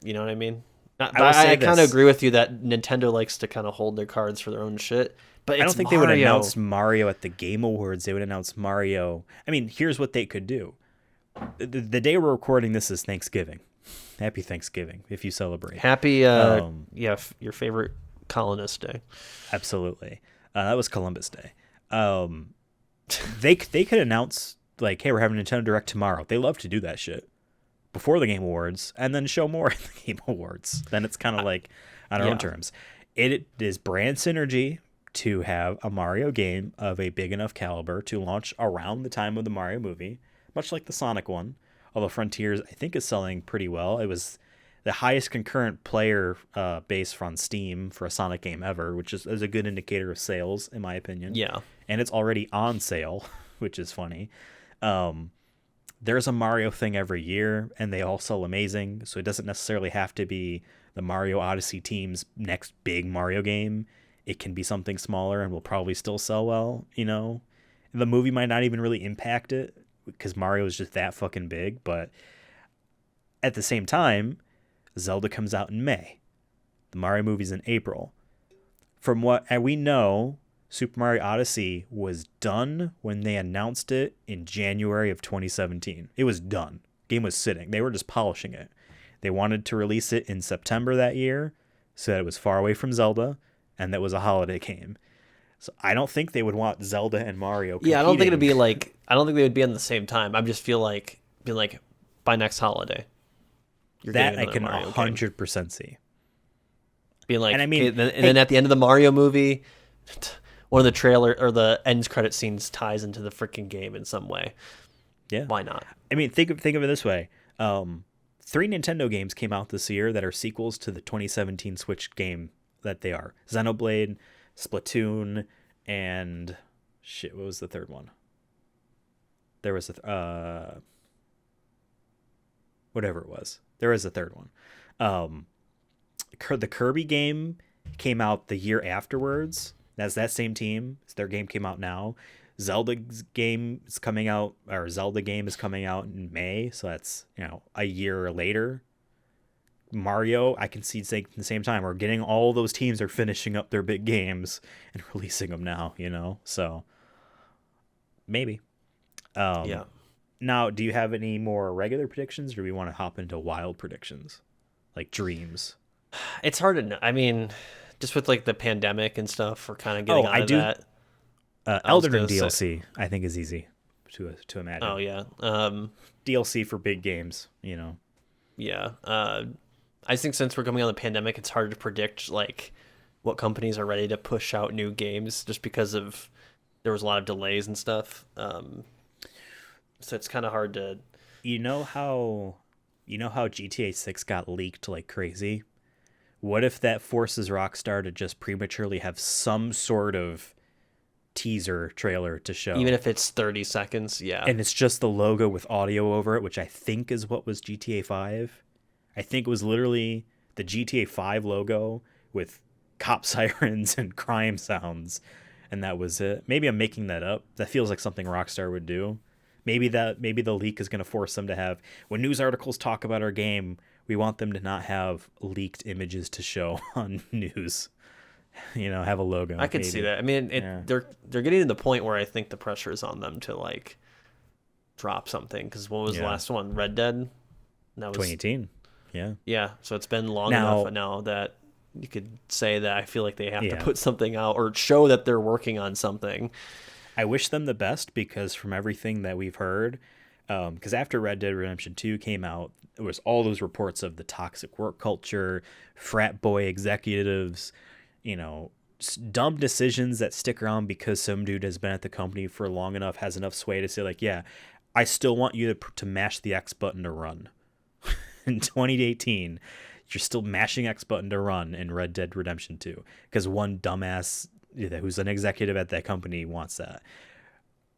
You know what I mean? I kind of agree with you that Nintendo likes to kind of hold their cards for their own shit. But I don't think they would announce Mario at the Game Awards. They would announce Mario. I mean, here's what they could do. The day we're recording this is Thanksgiving. Happy Thanksgiving, if you celebrate. Happy, your favorite colonist day. Absolutely. That was Columbus Day. Um, they could announce like, hey, we're having a Nintendo Direct tomorrow. They love to do that shit before the Game Awards and then show more at the Game Awards. Then it's kind of like on our own Yeah. terms. It is brand synergy to have a Mario game of a big enough caliber to launch around the time of the Mario movie, much like the Sonic one. Although Frontiers, I think, is selling pretty well. It was the highest concurrent player base on Steam for a Sonic game ever, which is a good indicator of sales, in my opinion. Yeah. And it's already on sale, which is funny. There's a Mario thing every year, and they all sell amazing. So it doesn't necessarily have to be the Mario Odyssey team's next big Mario game. It can be something smaller and will probably still sell well, you know? The movie might not even really impact it because Mario is just that fucking big. But at the same time, Zelda comes out in May. The Mario movie's in April. From what we know, Super Mario Odyssey was done when they announced it in January of 2017. It was done. Game was sitting. They were just polishing it. They wanted to release it in September that year so that it was far away from Zelda and that was a holiday game. So I don't think they would want Zelda and Mario competing. Yeah, I don't think it'd be like. I don't think they would be on the same time. I just feel like being like by next holiday. You're that getting I can another Mario game. 100% see. Being like, And I mean, okay, then at the end of the Mario movie, one of the trailer or the end credit scenes ties into the freaking game in some way. Yeah, Why not? I mean, think of it this way. 3 Nintendo games came out this year that are sequels to the 2017 Switch game that they are. Xenoblade, Splatoon, and shit, what was the third one? There was whatever it was. There was a third one. The Kirby game came out the year afterwards. That's that same team. Their game came out now. Zelda's game is coming out, or Zelda game is coming out in May, so that's, you know, a year later. Mario, I can see saying at the same time, we're getting all those teams are finishing up their big games and releasing them now, you know? So maybe. Yeah. Now, do you have any more regular predictions, or do we want to hop into wild predictions? Like dreams? It's hard to know. I mean, just with like the pandemic and stuff, we're kind of getting out of that. Elden Ring DLC, I think, is easy to imagine. Oh yeah. DLC for big games, you know. Yeah. I think since we're coming out of the pandemic, it's hard to predict like what companies are ready to push out new games just because of there was a lot of delays and stuff. So it's kind of hard to. You know how GTA 6 got leaked like crazy? What if that forces Rockstar to just prematurely have some sort of teaser trailer to show? Even if it's 30 seconds, yeah. And it's just the logo with audio over it, which I think is what was GTA 5. I think it was literally the GTA 5 logo with cop sirens and crime sounds, and that was it. Maybe I'm making that up. That feels like something Rockstar would do. Maybe the leak is going to force them to have, when news articles talk about our game, we want them to not have leaked images to show on news. You know, have a logo. I could see that. I mean, they're getting to the point where I think the pressure is on them to like drop something. Because what was the last one? Red Dead. That was 2018. Yeah. Yeah. So it's been long enough now that you could say that I feel like they have to put something out or show that they're working on something. I wish them the best because from everything that we've heard, because after Red Dead Redemption 2 came out, there was all those reports of the toxic work culture, frat boy executives, you know, dumb decisions that stick around because some dude has been at the company for long enough, has enough sway to say like, yeah, I still want you to mash the X button to run. In 2018, you're still mashing X button to run in Red Dead Redemption 2 because one dumbass who's an executive at that company wants that.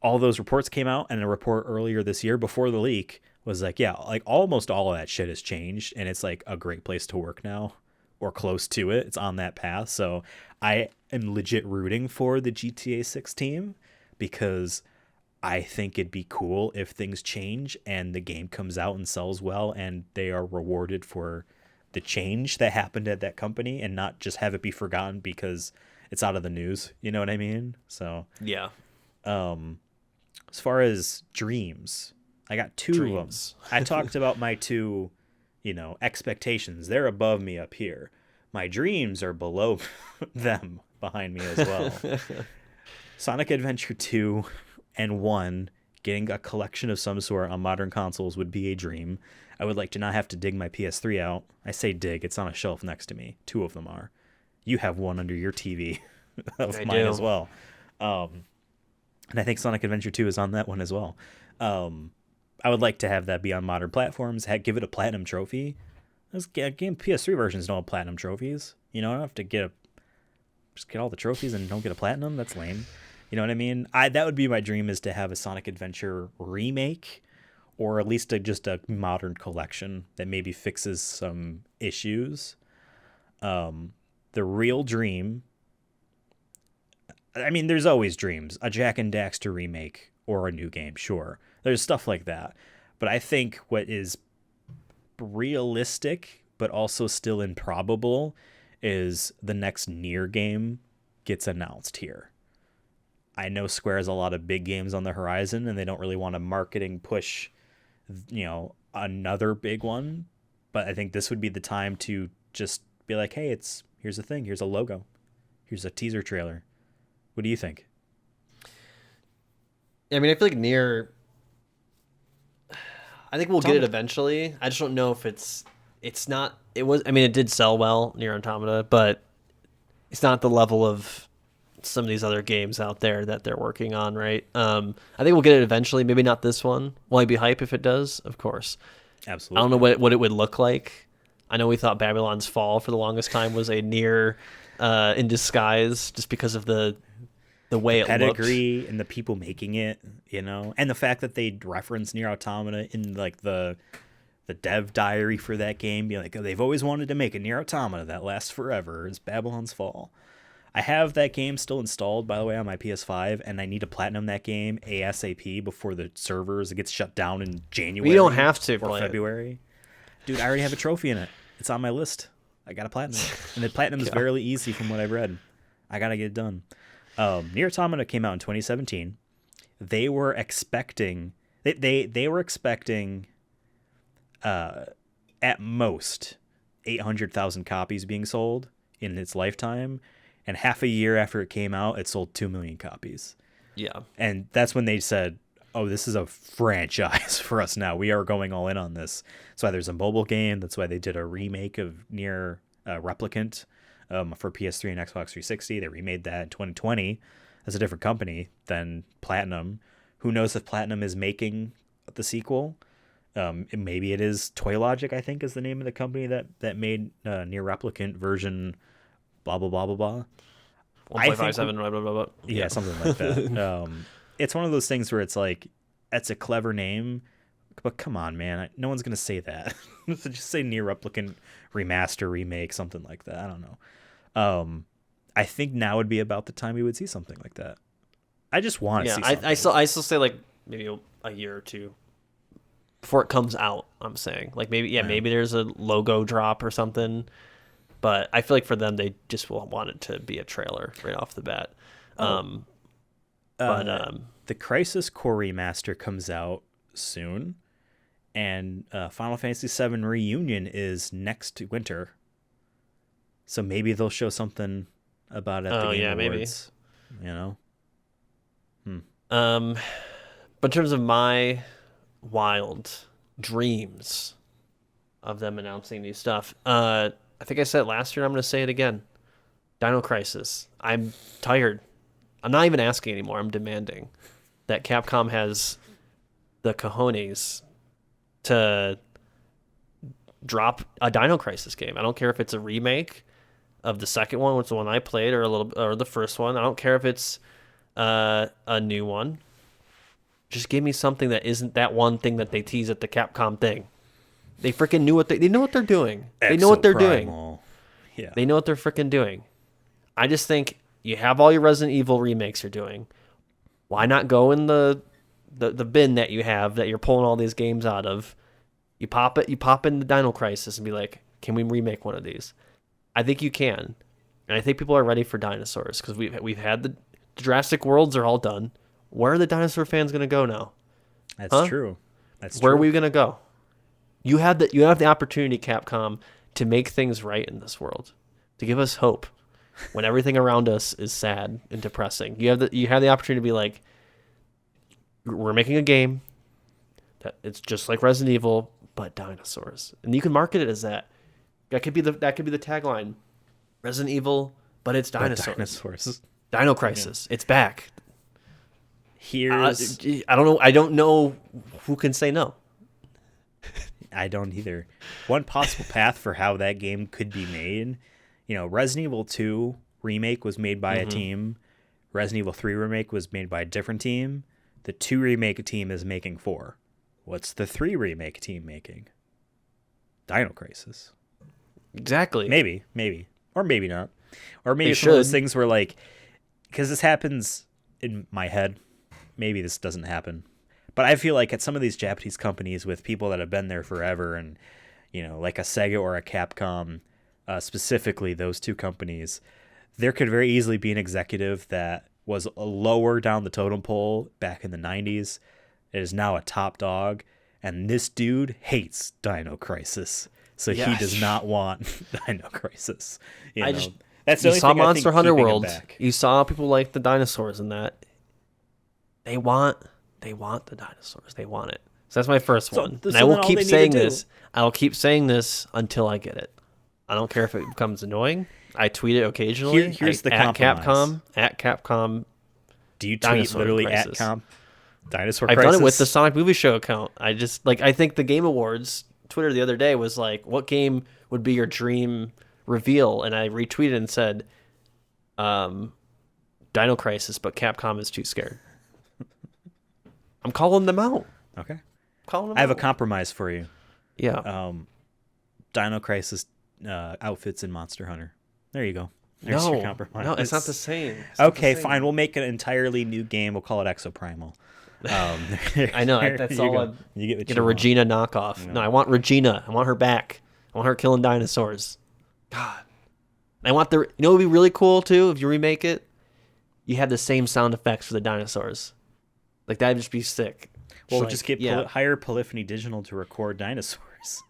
All those reports came out, and a report earlier this year before the leak was like, yeah, like almost all of that shit has changed, and it's like a great place to work now, or close to it. It's on that path. So I am legit rooting for the GTA 6 team because I think it'd be cool if things change and the game comes out and sells well, and they are rewarded for the change that happened at that company and not just have it be forgotten because it's out of the news. You know what I mean? So yeah. As far as dreams, I got two of them. I talked about my two, you know, expectations. They're above me up here. My dreams are below them. behind me as well. Sonic Adventure 2 and 1, getting a collection of some sort on modern consoles would be a dream. I would like to not have to dig my PS3 out. I say dig, it's on a shelf next to me. 2 of them are. You have one under your TV of mine as well. And I think Sonic Adventure 2 is on that one as well. I would like to have that be on modern platforms. Give it a platinum trophy. Those game PS3 versions don't have platinum trophies. You know, I don't have to just get all the trophies and don't get a platinum. That's lame. You know what I mean? That would be my dream, is to have a Sonic Adventure remake, or at least just a modern collection that maybe fixes some issues. The real dream, I mean, there's always dreams. A Jak and Daxter remake or a new game, sure. There's stuff like that. But I think what is realistic but also still improbable is the next Nier game gets announced here. I know Square has a lot of big games on the horizon, and they don't really want to marketing push, another big one. But I think this would be the time to just be like, hey, here's the thing. Here's a logo. Here's a teaser trailer. What do you think? I mean, I feel like Nier, I think we'll get it eventually. I just don't know if it did sell well, Nier Automata, but it's not the level of some of these other games out there that they're working on, right? I think we'll get it eventually. Maybe not this one. Will I be hype if it does? Of course. Absolutely. I don't know what it would look like. I know we thought Babylon's Fall for the longest time was a Nier in disguise, just because of the way it looked. Pedigree and the people making it, and the fact that they reference Nier Automata in like the dev diary for that game, be like, oh, they've always wanted to make a Nier Automata that lasts forever. It's Babylon's Fall. I have that game still installed, by the way, on my PS5, and I need to platinum that game ASAP before the servers gets shut down in January. We don't have to or play February. Dude, I already have a trophy in it. It's on my list. I got to platinum it. And the platinum is fairly easy from what I've read. I got to get it done. Nier Automata came out in 2017. They were expecting at most 800,000 copies being sold in its lifetime, and half a year after it came out, it sold 2 million copies. Yeah. And that's when they said, oh, this is a franchise for us now. We are going all in on this. That's why there's a mobile game. That's why they did a remake of Nier Replicant for PS3 and Xbox 360. They remade that in 2020 as a different company than Platinum. Who knows if Platinum is making the sequel? Maybe it is Toy Logic, I think, is the name of the company that made Nier Replicant version blah, blah, blah, blah, blah. 1.57, blah, blah, blah, blah. Yeah, something like that. It's one of those things where it's like, that's a clever name, but come on, man. No one's going to say that. Just say Nier Replicant remaster, remake, something like that. I don't know. I think now would be about the time we would see something like that. I just want to see something. I still say like maybe a year or two before it comes out, I'm saying. Like maybe there's a logo drop or something. But I feel like for them, they just will want it to be a trailer right off the bat. The Crisis Core remaster comes out soon, and Final Fantasy VII Reunion is next winter. So maybe they'll show something about it at the Game Awards. Maybe. But in terms of my wild dreams of them announcing new stuff, I think I said it last year, and I'm going to say it again. Dino Crisis. I'm tired. I'm not even asking anymore. I'm demanding that Capcom has the cojones to drop a Dino Crisis game. I don't care if it's a remake of the second one, which is the one I played, or the first one. I don't care if it's a new one. Just give me something that isn't that one thing that they tease at the Capcom thing. They freaking knew what they know what they're doing. They know what they're doing. Yeah. They know what they're freaking doing. I just think you have all your Resident Evil remakes you're doing. Why not go in the bin that you have that you're pulling all these games out of? You pop in the Dino Crisis and be like, can we remake one of these? I think you can. And I think people are ready for dinosaurs because we've had the Jurassic Worlds are all done. Where are the dinosaur fans going to go now? That's true. Where are we going to go? You have the opportunity, Capcom, to make things right in this world, to give us hope. when everything around us is sad and depressing. You have the opportunity to be like, we're making a game that it's just like Resident Evil but dinosaurs, and you can market it as that. That could be the tagline: Resident Evil, but it's dinosaurs. Dinosaurs. Dino Crisis. Yeah. It's back. Here's I don't know. I don't know who can say no. I don't either. One possible path for how that game could be made, Resident Evil 2 remake was made by a team. Resident Evil 3 remake was made by a different team. The 2 remake team is making 4. What's the 3 remake team making? Dino Crisis. Exactly. Maybe. Or maybe not. Or maybe some of those things were like, because this happens in my head. Maybe this doesn't happen. But I feel like at some of these Japanese companies with people that have been there forever and, like a Sega or a Capcom, specifically those 2 companies, there could very easily be an executive that was lower down the totem pole back in the 90s. It is now a top dog. And this dude hates Dino Crisis. So he does not want Dino Crisis. That's the only saw thing Monster I think Hunter keeping World. him back. You saw people like the dinosaurs in that. They want the dinosaurs. They want it. So that's my first one. And I will keep saying this. I'll keep saying this until I get it. I don't care if it becomes annoying. I tweet it occasionally. Here's the at compromise. Capcom. Do you tweet literally Crisis. at Dinosaur I've Crisis? done it with the Sonic Movie Show account. I think the Game Awards Twitter the other day was like, what game would be your dream reveal? And I retweeted and said, Dino Crisis, but Capcom is too scared. I'm calling them out. Okay. I have a compromise for you. Yeah. Dino Crisis outfits in Monster Hunter. There you go. There's your compromise. No, it's not the same. Okay, fine. We'll make an entirely new game. We'll call it Exoprimal. I know. That's all. You get a Regina knockoff. No, I want Regina. I want her back. I want her killing dinosaurs. God. I want it would be really cool too if you remake it. You have the same sound effects for the dinosaurs. Like that'd just be sick. Well, just get hire Polyphony Digital to record dinosaurs.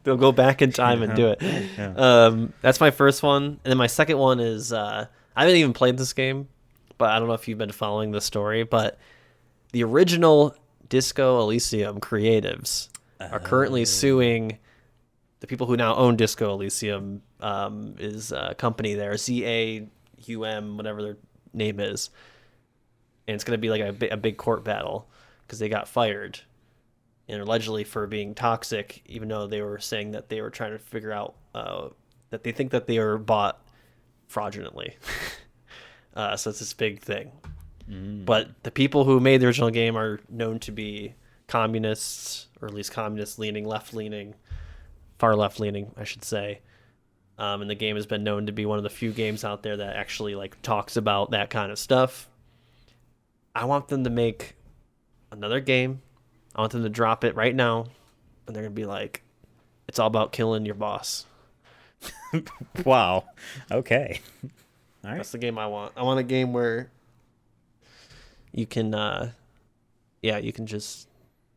They'll go back in time and do it. Yeah. That's my first one, and then my second one is I haven't even played this game, but I don't know if you've been following the story. But the original Disco Elysium creatives are currently suing the people who now own Disco Elysium. Is a company there, ZAUM, whatever their name is, and it's going to be like a big court battle because they got fired. And allegedly for being toxic, even though they were saying that they were trying to figure out that they think that they were bought fraudulently. So it's this big thing. But the people who made the original game are known to be communists, or at least communist-leaning, left-leaning, far left-leaning, I should say. And the game has been known to be one of the few games out there that actually talks about that kind of stuff. I want them to make another game. I want them to drop it right now, and they're going to be like, it's all about killing your boss. Wow. Okay. All right. That's the game I want. I want a game where you can, you can just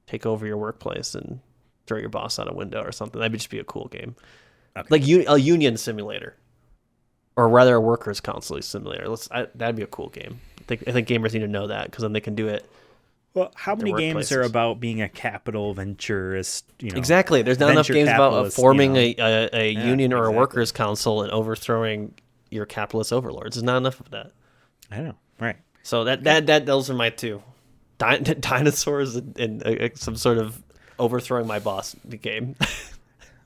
take over your workplace and throw your boss out a window or something. That would just be a cool game. Okay. Like a union simulator, or rather a workers' council simulator. That'd be a cool game. I think gamers need to know that, because then they can do it. Well, how many games are about being a capital venturist? Exactly. There's not enough games about forming a union or a workers' council and overthrowing your capitalist overlords. There's not enough of that. I know. Right. So those are my two: dinosaurs and some sort of overthrowing my boss game.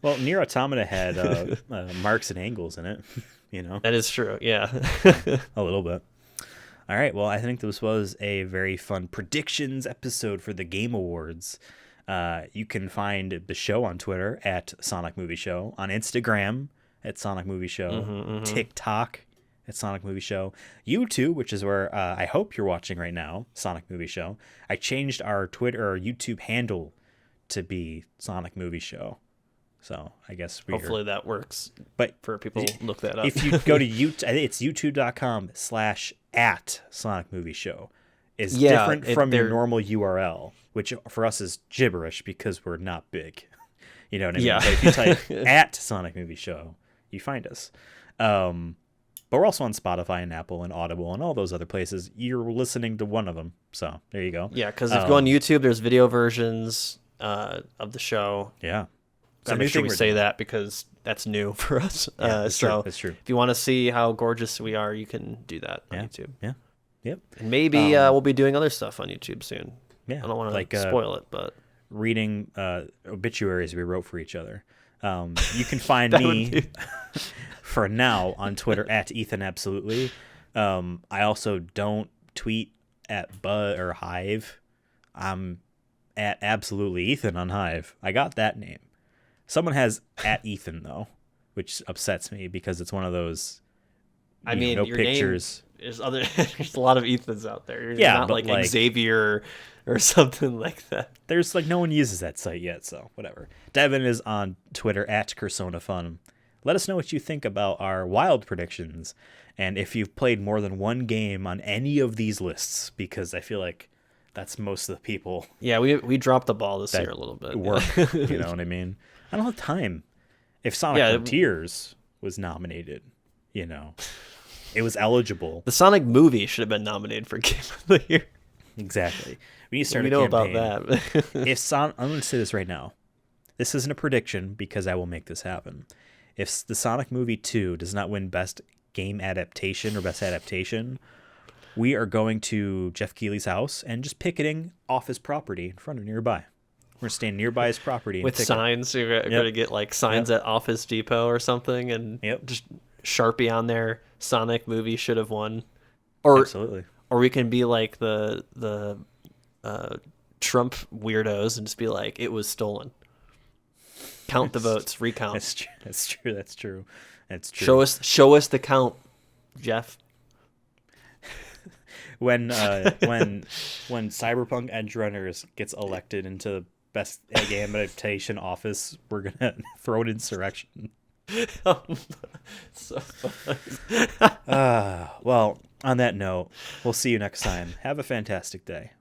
Well, Nier Automata had marks and angles in it. That is true. Yeah. A little bit. All right, well, I think this was a very fun predictions episode for the Game Awards. You can find the show on Twitter at Sonic Movie Show, on Instagram at Sonic Movie Show, TikTok at Sonic Movie Show, YouTube, which is where I hope you're watching right now, Sonic Movie Show. I changed our Twitter or YouTube handle to be Sonic Movie Show. So I guess hopefully that works. But for people look that up. If you go to YouTube, it's youtube.com/@Sonic Movie Show. Is different from your normal URL, which for us is gibberish because we're not big. You know what I mean? Yeah. But if you type @Sonic Movie Show, you find us. But we're also on Spotify and Apple and Audible and all those other places. You're listening to one of them. So there you go. Yeah, because if you go on YouTube, there's video versions of the show. Yeah. Gotta make sure we say that because that's new for us. Yeah, that's so true. That's true. If you want to see how gorgeous we are, you can do that on YouTube. Yeah. Yep. And maybe we'll be doing other stuff on YouTube soon. Yeah. I don't want to spoil it, but reading obituaries we wrote for each other. You can find me for now on Twitter at Ethan Absolutely. I also don't tweet at Bud or Hive. I'm at Absolutely Ethan on Hive. I got that name. Someone has at Ethan though, which upsets me because it's one of those. I mean, no your pictures. There's there's a lot of Ethans out there. You're Yeah, not but like Xavier or something like that. There's no one uses that site yet, so whatever. Devin is on Twitter at CursonaFun. Let us know what you think about our wild predictions and if you've played more than one game on any of these lists, because I feel like that's most of the people. Yeah, we dropped the ball this year a little bit. Work, you know what I mean? I don't have time. If Sonic Frontiers was nominated, it was eligible. The Sonic movie should have been nominated for Game of the Year. Exactly. We need to start a campaign. About that. I'm going to say this right now. This isn't a prediction because I will make this happen. If the Sonic movie 2 does not win Best Game Adaptation or Best Adaptation, we are going to Jeff Keighley's house and just picketing off his property in front of nearby. We're going to stand nearby his property. With signs. You're going to get signs at Office Depot or something and just Sharpie on there. Sonic movie should have won. Absolutely. Or we can be like the Trump weirdos and just be like, it was stolen. Count the votes, recount. That's true. Show us the count, Jeff. When Cyberpunk Edge Runners gets elected into Best Game Adaptation office, we're gonna throw an insurrection. So funny. Well, on that note, we'll see you next time. Have a fantastic day.